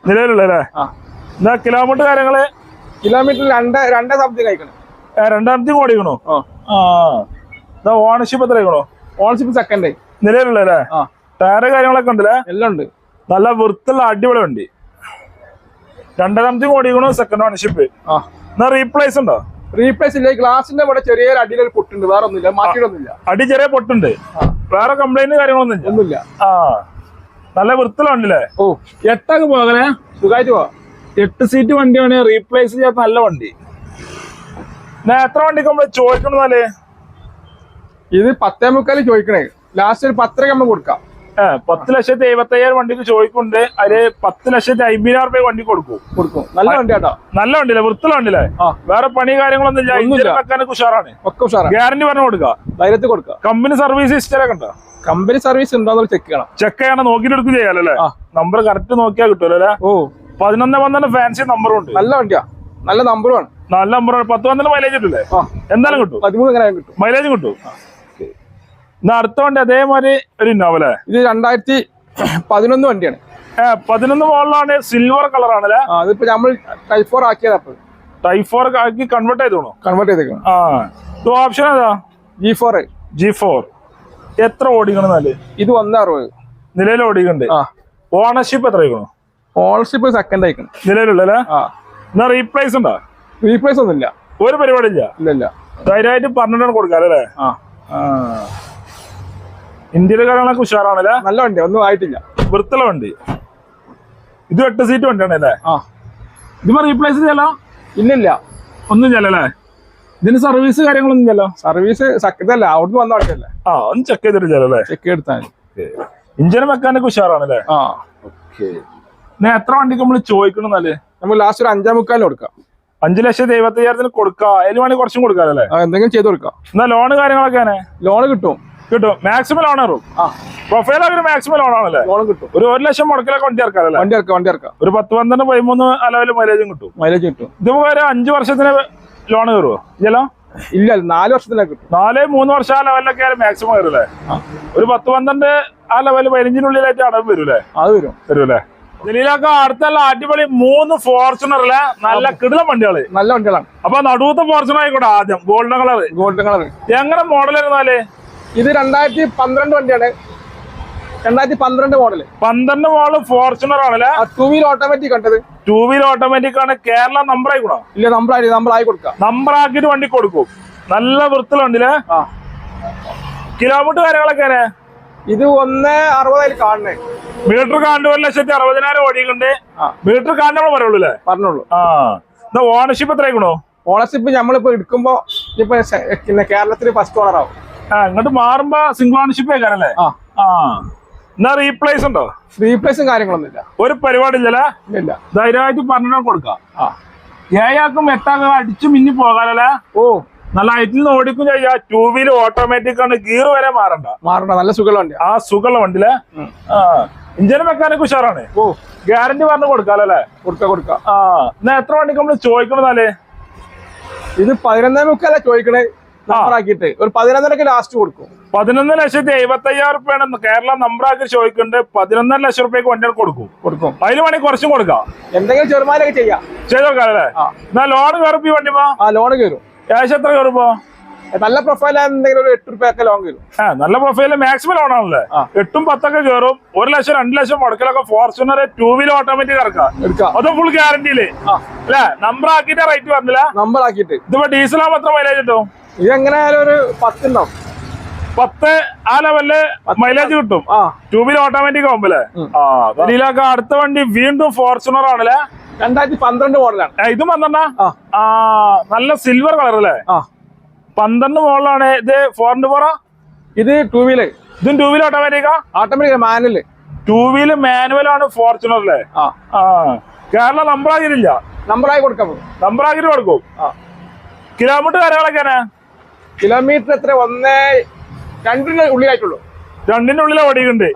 നിലവിലുള്ളല്ലേ? എന്നാ കിലോമീറ്റർ കാര്യങ്ങള്? കിലോമീറ്റർ 2 സംതിങ് കഴിക്കണം. 2 ഓടിക്കണോ? ഓണർഷിപ്പ് എത്ര കഴിക്കണോ? ഓണർഷിപ്പ് സെക്കൻഡ് നിലവിലുള്ളല്ലേ? ടയറ് കാര്യങ്ങളൊക്കെ ഉണ്ടല്ലേ? എല്ലാം ഉണ്ട്. നല്ല വൃത്തിയുള്ള അടിപൊളി വണ്ടി. 2 ഓടിക്കണോ? Second ownership. എന്നാ റീപ്ലേസ് ഉണ്ടോ? റീപ്ലേസ് ഇല്ല. ഗ്ലാസിന്റെ ഇവിടെ ചെറിയൊരു അടിയിലൊരു പൊട്ടുണ്ട്. വേറെ ഒന്നുമില്ല. മാറ്റിയിട്ടൊന്നുമില്ല. അടി ചെറിയ പൊട്ടുണ്ട്. വേറെ കംപ്ലൈന്റ് കാര്യങ്ങളൊന്നുമില്ല. നല്ല വൃത്തിയുള്ള വണ്ടിയില്ലേ? 8 പോകണേ? സുഖമായിട്ട് പോവാ. 8 സീറ്റ് വണ്ടിയാണ്. റീപ്ലേസ് ചെയ്യാത്ത നല്ല വണ്ടി. എത്ര വണ്ടിക്ക് നമ്മള് ചോദിക്കണെന്നാല്? ഇത് 10.25 ചോദിക്കണേ. ലാസ്റ്റ് ഒരു 10 നമ്മൾ കൊടുക്കാം. 10,75,000 വണ്ടിക്ക് ചോദിക്കുന്നുണ്ട്. അതില് 10,50,000 റുപ്യ വണ്ടി കൊടുക്കും. നല്ല വണ്ടി കേട്ടോ. നല്ല വണ്ടിയില്ലേ? വൃത്തിയുള്ള വണ്ടിയില്ലേ? വേറെ പണി കാര്യങ്ങളൊന്നും ഇല്ല. മെക്കാനിക് ഉഷാറാണ്. ഗ്യാരണ്ടി പറഞ്ഞു കൊടുക്കാം. ധൈര്യത്തിൽ കൊടുക്കാം. കമ്പനി സർവീസ് ഹിസ്റ്ററി ഒക്കെ ഉണ്ടോ? കമ്പനി സർവീസ് ഉണ്ടോ ചെക്ക് ചെയ്യണം. നോക്കിയിട്ട് എടുക്കും ചെയ്യാലല്ലേ? നമ്പർ കറക്റ്റ് നോക്കിയാൽ കിട്ടുമല്ലോ. 11 ഫാൻസി നമ്പറും ഉണ്ട്. നല്ല വണ്ടിയാ. നല്ല നമ്പറുമാണ്. നല്ല നമ്പറാണ്. 10-12 മൈലേജ് കിട്ടൂലേ? എന്തായാലും കിട്ടും. 13 കിട്ടും. മൈലേജ് കിട്ടും. എന്നാ അടുത്ത വണ്ടി അതേമാതിരി ഒരു ഇന്നോവല്ലേ? ഇത് 2011 വണ്ടിയാണ്. 11 മോഡലാണ്. സിൽവർ കളറാണല്ലേ? അതിപ്പോ നമ്മൾ ടൈഫോർ ആക്കിയതാ. ടൈഫോർ ആക്കി കൺവേർട്ട് ചെയ്തോണോ? കൺവേർട്ട് ചെയ്തേക്കണം. ഇത് ഓപ്ഷൻ ഏതാ? G4. എത്ര ഓടിക്കണെന്നാല്? ഇത് 160 നിലവിൽ ഓടിക്കണ്ട്. ഓണർഷിപ്പ് എത്ര ആയിക്കണോ? Ownership second ആയിക്കണം. നിലവിലുള്ളല്ലേ? എന്നാ റീപ്ലേസ് ഉണ്ടോ? റീപ്ലേസ് ഒന്നുമില്ല. ഒരു പരിപാടി ഇല്ല. ധൈര്യമായിട്ട് പറഞ്ഞിട്ടാണ് കൊടുക്കാല്ലേ? ഇന്ത്യയിലെ കാര്യങ്ങളൊക്കെ ഉഷാറാണല്ലേ? നല്ല വണ്ടി. ഒന്നും ആയിട്ടില്ല. വൃത്തിയുള്ള വണ്ടി. ഇത് 8 സീറ്റ് വണ്ടിയാണല്ലേ? ഇതിപ്പോ റീപ്ലേസ് ചെയ്യല്ലോ? ഇല്ലില്ല. ഒന്നും ചെയ്യല്ലേ? ഇതിന് സർവീസ് കാര്യങ്ങളൊന്നും ചെയ്യല്ലോ? സർവീസ് ഇതല്ല. അവിടുന്ന് വന്ന വണ്ടിയല്ലേ? ഒന്ന് ചെക്ക് ചെയ്തിട്ടില്ലല്ലേ? ചെക്ക് എടുത്താൽ ഇഞ്ചിന് മെക്കാനിക് ഉഷാറാണല്ലേ? എത്ര വണ്ടിക്ക് നമ്മള് ചോദിക്കണെന്നാല്? നമുക്ക് ലാസ്റ്റ് ഒരു 5.25 കൊടുക്കാം. 5,70,000 കൊടുക്കാം. അതിൽ വേണമെങ്കിൽ കുറച്ചും കൊടുക്കാല്ലേ? എന്തെങ്കിലും ചെയ്ത് കൊടുക്കാം. എന്നാ ലോണ് കാര്യങ്ങളൊക്കെ ലോണ് കിട്ടും. മാക്സിമം ലോൺ കയറും. പ്രൊഫൈൽ മാക്സിമം ലോൺ ആണല്ലേ? ലോൺ കിട്ടും. ഒരു 1 ലക്ഷം മുടക്കിലൊക്കെ വണ്ടി ഇറക്കാം. വണ്ടി ഇറക്കാം. ഒരു 10-12-13 അലവില് മൈലേജ് കിട്ടും. ഇതിപ്പോ ഒരു 5 വർഷത്തിന് ലോൺ കയറുമോ? ഇല്ല. 4 വർഷത്തിനൊക്കെ കിട്ടും. 4-3 വർഷം ആ ലെവലിലൊക്കെ മാക്സിമം കയറൂലേ? ഒരു 10-12 ആ ലെവല് 15-നുള്ളിലായിട്ട് അടവ് വരൂലേ? അത് വരൂലേ? ജലീലാക്ക അടുത്തുള്ള അടിപൊളി 3 ഫോർച്യൂണറിലെ നല്ല കിടിലം വണ്ടികള്. നല്ല വണ്ടികളാണ്. അപ്പൊ നടുവത്തെ ഫോർച്യൂണർ ആയിക്കോട്ടെ. ആദ്യം ഗോൾഡൻ കളർ എങ്ങനെ മോഡൽ ഇരുന്നാല്? ഇത് 2012 വണ്ടിയാണ്. 2012 മോഡല്. 12 മോഡൽ ഫോർച്യൂണർ ആണല്ലേ? 2 വീൽ ഓട്ടോമാറ്റിക് കണ്ടത്. ടൂ വീലർ ഓട്ടോമാറ്റിക് ആണ്. കേരള നമ്പർ ആയിക്കണോ? ഇല്ല, നമ്മളായി കൊടുക്കാം. നമ്പർ ആക്കിയിട്ട് വണ്ടി കൊടുക്കും. നല്ല വൃത്തിയുള്ള വണ്ടിയില്ലേ? കിലോമീറ്റർ കാര്യങ്ങളൊക്കെ ഇത് 1.60 കാണണേ. മീറ്റർ കാണുന്ന 1,60,000 ഓടിയുണ്ട്. മീറ്റർ കാണുന്ന നമ്മൾ പറയുള്ളൂ അല്ലേ? പറഞ്ഞോളൂ. ഓണർഷിപ്പ് എത്ര ആയിക്കണോ? ഓണർഷിപ്പ് നമ്മളിപ്പോ എടുക്കുമ്പോ ഇപ്പൊ കേരളത്തിൽ ഫസ്റ്റ് ഓണർ ആവും. ഇങ്ങോട്ട് മാറുമ്പോ സിംഗിൾ ഓണർഷിപ്പ് ആക്കാനല്ലേ? എന്നാ റീപ്ലേസ് ഉണ്ടോ? റീപ്ലേസും കാര്യങ്ങളൊന്നും ഇല്ല. ഒരു പരിപാടി ഇല്ലല്ലേ? ഇല്ല. ധൈര്യമായിട്ട് പറഞ്ഞാൽ കൊടുക്കാം. 7 8 അടിച്ചു മിന്നി പോകാനല്ലേ? ഓ, നല്ല ഹൈറ്റിൽ നിന്ന് ഓടിക്കും ചെയ്യാ. ടൂ വീലർ ഓട്ടോമാറ്റിക് ആണ്. ഗിയർ വരെ മാറണ്ട. നല്ല സുഖമുള്ള വണ്ടി. സുഖമുള്ള വണ്ടിയിലെ ഇഞ്ചിന് മെക്കാനിക് ഉഷാറാണ്. ഓ, ഗ്യാരണ്ടി പറഞ്ഞു കൊടുക്കാല്ലേ? കൊടുക്കാം. എന്നാ എത്ര വണ്ടിക്ക് നമ്മള് ചോദിക്കണതാലേ? ഇത് 11.5 ചോദിക്കണേ. നമ്പറാക്കിട്ട് ഒരു 11.5 ലാസ്റ്റ് കൊടുക്കും. 11,75,000 കേരള നമ്പറാക്കി ചോദിക്കുന്നുണ്ട്. 11,00,000 വണ്ടികൾ കൊടുക്കും. അതിന് വേണമെങ്കിൽ കുറച്ചും കൊടുക്കാം. എന്തെങ്കിലും ചെറുമാനൊക്കെ ചെയ്യാം. ചെയ്ത് കൊടുക്കാല്ലേ? എന്നാ ലോൺ കയറും ഈ വണ്ടി? ലോൺ കയറും. ഏകദേശം എത്ര കയറുമ്പോ? നല്ല പ്രൊഫൈൽ എന്തെങ്കിലും ഒരു 8 രൂപയൊക്കെ ലോൺ കയറും. നല്ല പ്രൊഫൈല് മാക്സിമം ലോൺ ആണല്ലേ? 8 10 കയറും. 1 ലക്ഷം 2 ലക്ഷം മുടക്കലൊക്കെ ഫോർച്യൂണർ ടൂ വീലർ ഓട്ടോമാറ്റിക് ഇറക്കാം. അതും ഫുൾ ഗ്യാരണ്ടിയില് അല്ലെ? നമ്പർ ആക്കിയിട്ട് റേറ്റ് പറഞ്ഞില്ല. നമ്പർ ആക്കിയിട്ട് ഇതിപ്പോ ഡീസലാകുമ്പോ എത്ര മൈലേജ് കിട്ടും? ഇത് എങ്ങനെയായാലും ഒരു 10 ഉണ്ടാവും. 10 ആ ലെവലില് മൈലേജ് കിട്ടും. ടൂ വീലർ ഓട്ടോമാറ്റിക് ആവുമ്പോല്ലേ? ഇതിലൊക്കെ അടുത്ത വണ്ടി വീണ്ടും ഫോർച്യൂണർ ആണല്ലേ? 2012 മോഡലാണ്. ഇതും 12? നല്ല സിൽവർ കളർ അല്ലേ? 12 മോഡലാണ്. ഇത് 4x4? ഇത് ടൂ വീലർ. ഇതും two wheeler automatic manual. Two wheeler manual ആണ് ഫോർച്യൂണർ അല്ലേ? കേരള നമ്പർ ആകില്ല. നമ്പറായി കൊടുക്കാം. നമ്പർ ആക്കിട്ട് കൊടുക്കും. കിലോമീറ്റർ കാര്യങ്ങളൊക്കെയാണ്? കിലോമീറ്റർ എത്ര? 1-2 ഉള്ളിലായിട്ടുള്ളൂ. 2 ഉള്ളിലെ ഓടിക്കുന്നുണ്ട്.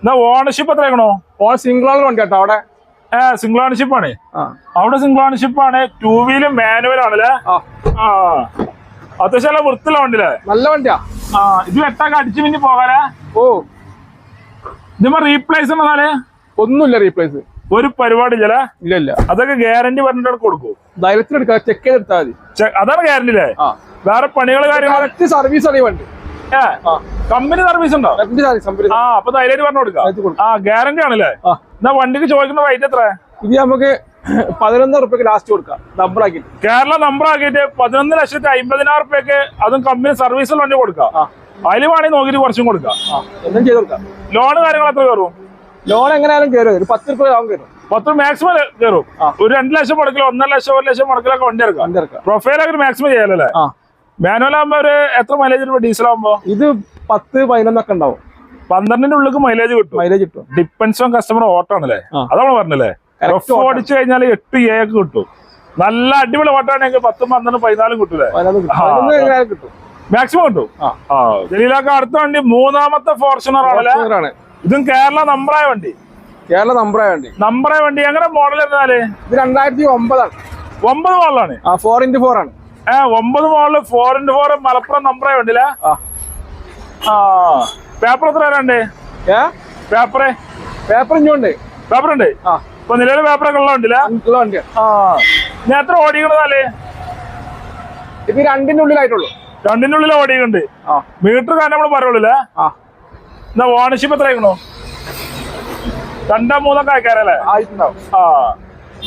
എന്നാ ഓണർഷിപ്പ് എത്ര ആക്കണോ? സിംഗിൾ ഓണർ വണ്ടി കേട്ടോ അവിടെ. സിംഗിൾ ഓണർഷിപ്പ് ആണ്. അവിടെ സിംഗിൾ ഓണർഷിപ്പ് ആണ്. ടൂ വീലർ മാനുവൽ ആണല്ലേ? അത്യാവശ്യം നല്ല വൃത്തിയുള്ള വണ്ടിയില്ലേ? നല്ല വണ്ടിയാ. ഇത് 8 അടിച്ചു മിന്നി പോകാനാ? ഓ, ഇതിപ്പോ റീപ്ലേസ് ഉണ്ടെന്നാല്? ഒന്നുമില്ല റീപ്ലേസ്. ഒരു പരിപാടി ഇല്ല. അതൊക്കെ ഗ്യാരണ്ടി പറഞ്ഞിട്ട് കൊടുക്കും. ധൈര്യത്തിൽ എടുക്കാം. ചെക്ക് ചെയ്തെടുത്താൽ മതി. അതാണ് ഗ്യാരണ്ടി അല്ലേ? വേറെ പണികൾ കാര്യങ്ങൾ സർവീസ് ആണ് ഈ വണ്ടി. കമ്പനി സർവീസ് ഉണ്ടോ? അപ്പൊ ധൈര്യമായിട്ട് പറഞ്ഞു കൊടുക്കാം. ഗ്യാരണ്ടി ആണല്ലേ? എന്നാ വണ്ടിക്ക് ചോദിക്കുന്ന റേറ്റ് എത്ര? ഇത് നമുക്ക് 11 രൂപയ്ക്ക് ലാസ്റ്റ് കൊടുക്കാം. നമ്പർ ആക്കിയിട്ട് കേരള നമ്പർ ആക്കിയിട്ട് 11,50,000 അതും കമ്പനി സർവീസിൽ വണ്ടി കൊടുക്കാം. അതിൽ വേണമെങ്കിൽ നോക്കിയിട്ട് കുറച്ചും കൊടുക്കാം. എന്തും ചെയ്ത് കൊടുക്കാം. ലോണ് കാര്യങ്ങൾ എത്ര കയറും? ലോൺ എങ്ങനെയാലും കയറും. ഒരു 10 രൂപ ലോൺ കയറും. 10 മാക്സിമം കയറും. ഒരു 2 ലക്ഷം മുടക്കിലോ 1.5 ലക്ഷം 1 ലക്ഷം മുടക്കിലൊക്കെ വണ്ടി ഇറക്കാം. പ്രൊഫൈലൊക്കെ മാക്സിമം ചെയ്യാലല്ലേ? മാനുവൽ ആകുമ്പോ ഒരു എത്ര മൈലേജ്? ഡീസൽ ആകുമ്പോ ഇത് 10-11 ഉണ്ടാവും. 12ന്റെ ഉള്ളിൽ മൈലേജ് കിട്ടും. ഡിപ്പെൻസ് ഓൺ കസ്റ്റമർ ഓട്ടോ ആണല്ലേ? അതാണ് പറഞ്ഞല്ലേ? റഫ് ഓടിച്ചു കഴിഞ്ഞാൽ 8-7 കിട്ടും. നല്ല അടിപൊളി ഓട്ടോ ആണെങ്കിൽ 10, 12, 14 കിട്ടൂലേ? കിട്ടും. മാക്സിമം കിട്ടും. ജലീലൊക്കെ അടുത്ത വണ്ടി 3ാമത്തെ ഫോർച്യൂണർ ആണല്ലേ? ഇതും കേരള നമ്പറായ വണ്ടി. നമ്പറായ വണ്ടി. എങ്ങനെ മോഡൽ ഇരുന്നാല്? ഇത് 2009 ആണ്. 9 മോഡലാണ്. 4x4 ആണ്. 9 മോഡല് 4x4 മലപ്പുറം നമ്പറായ വണ്ടിയില്ല? പേപ്പർ എത്ര വരണ്ട്? പേപ്പർ ഇഞ്ഞുണ്ട്. പേപ്പറുണ്ട്. ഇപ്പൊ നിലവിലെ പേപ്പറൊക്കെ ഉള്ള വണ്ടിയില്ല? ഞാൻ എത്ര ഓടിക്കണതാലേ? ഇത് 2ന്റെ ഉള്ളിലായിട്ടുള്ളൂ. 2ന്റെ ഉള്ളിൽ ഓടിക്കുന്നുണ്ട്. മീറ്റർ കാരണം നമ്മള് പറയുള്ളൂല്ലേ? എന്നാ ഓണർഷിപ്പ് എത്ര ആയിക്കണോ? 2 3 ആക്കാരല്ലേ?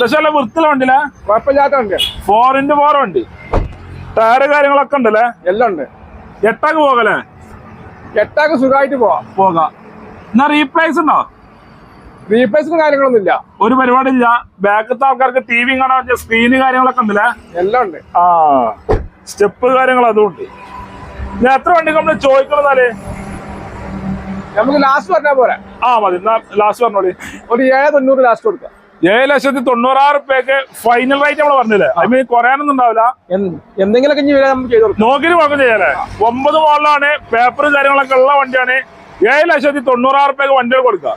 പക്ഷേ വൃത്തിയുള്ള വണ്ടിയില്ല? കുഴപ്പമില്ലാത്ത വണ്ടിയാ. 4x4 വണ്ടി. ടയറ് കാര്യങ്ങളൊക്കെ ഉണ്ടല്ലേ? എല്ലാം ഉണ്ട്. 8 പോകല്ലേ? 8 സുഖമായിട്ട് പോകാം. എന്നാ റീപ്ലേസ് ഉണ്ടോ? റീപ്ലേസും കാര്യങ്ങളൊന്നും ഇല്ല. ഒരു പരിപാടി ഇല്ല. ബാക്കത്തെ ആൾക്കാർക്ക് TV കാണാൻ പറ്റിയ സ്ക്രീന് കാര്യങ്ങളൊക്കെ ഉണ്ടല്ലേ? എല്ലാം ഉണ്ട്. സ്റ്റെപ്പ് കാര്യങ്ങൾ അതുകൊണ്ട്. ഞാൻ എത്ര വണ്ടി നമ്മള് ചോദിക്കണതാലേ? നമുക്ക് ലാസ്റ്റ് പറഞ്ഞാൽ പോരാ. മതി. ലാസ്റ്റ് പറഞ്ഞോളി. ഒരു 790 ലാസ്റ്റ് കൊടുക്കാം. 7,90,000 ഫൈനൽ റേറ്റ് നമ്മള് പറഞ്ഞില്ലേ? അതിന് കുറയാനൊന്നും ഉണ്ടാവില്ല. എന്തെങ്കിലുമൊക്കെ നോക്കിയിട്ട് കുഴപ്പം ചെയ്യാലേ? 9 മോഡലാണ്. പേപ്പർ കാര്യങ്ങളൊക്കെ ഉള്ള വണ്ടിയാണ്. 7,90,000 വണ്ടികൾ കൊടുക്കാം.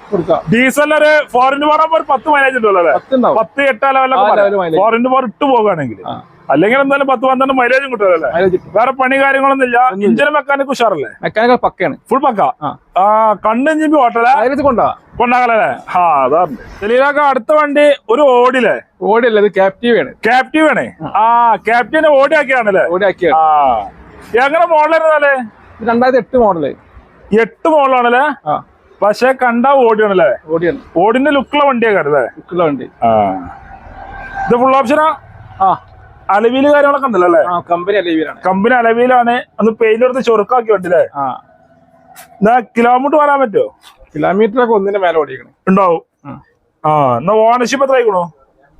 ഡീസലൊരു 4x4 ഒരു 10 മൈലേജ് ഉണ്ടല്ലോ അല്ലേ? 10-8 ലെവലൊക്കെ 4x4 ഇട്ട് പോകുകയാണെങ്കിൽ. അല്ലെങ്കിൽ എന്തായാലും 10-12 മൈലേജും കിട്ടുമല്ലേ? വേറെ പണി കാര്യങ്ങളൊന്നും ഇല്ല. ഇഞ്ചിന് മെക്കാനിക് ഉഷാറല്ലേ? മെക്കാനിക്കൽ പക്കയാണ്. ഫുൾ പക്ക. കണ്ണിഞ്ചി ഓട്ടല്ലേ? കൊണ്ടാകലല്ലേ? അതാണ്. ജലീലൊക്കെ അടുത്ത വണ്ടി ഒരു ഓടിയില്ലേ? ഓടിയല്ലേ? ഇത് ക്യാപ്റ്റീവ് ആണ്. ക്യാപ്റ്റീവ് ആണ്. ക്യാപ്റ്റീവിനെ ഓടിയാക്കിയാണല്ലേ? എങ്ങനെ മോഡലായിരുന്നാലേ? 2008 മോഡല്. 8 മോഡലാണല്ലേ? പക്ഷെ കണ്ടാ ഓടിയാണല്ലേ? ഓടിയാണ്. ഓടിന്റെ ലുക്കുള്ള വണ്ടിയൊക്കെ അല്ലേ? ലുക്കുള്ള വണ്ടി. ഇത് ഫുൾ ഓപ്ഷനാ? ആ, അലവില് കാര്യങ്ങളൊക്കെ ഉണ്ടല്ലോ അല്ലേ? കമ്പനി അലവിലാണ്. കമ്പനി അലവിലാണ്. ഒന്ന് പെയിന്റ് എടുത്ത് ചൊറുക്കാക്കി വണ്ടില്ലേ? എന്നാ കിലോമീറ്റർ വരാൻ പറ്റുമോ? കിലോമീറ്റർ ഒക്കെ ഒന്നിന്റെ മേലെ ഓടിക്കണം ഉണ്ടാവും. എന്നാ ഓണർഷിപ്പ് എത്ര ആയിക്കണോ?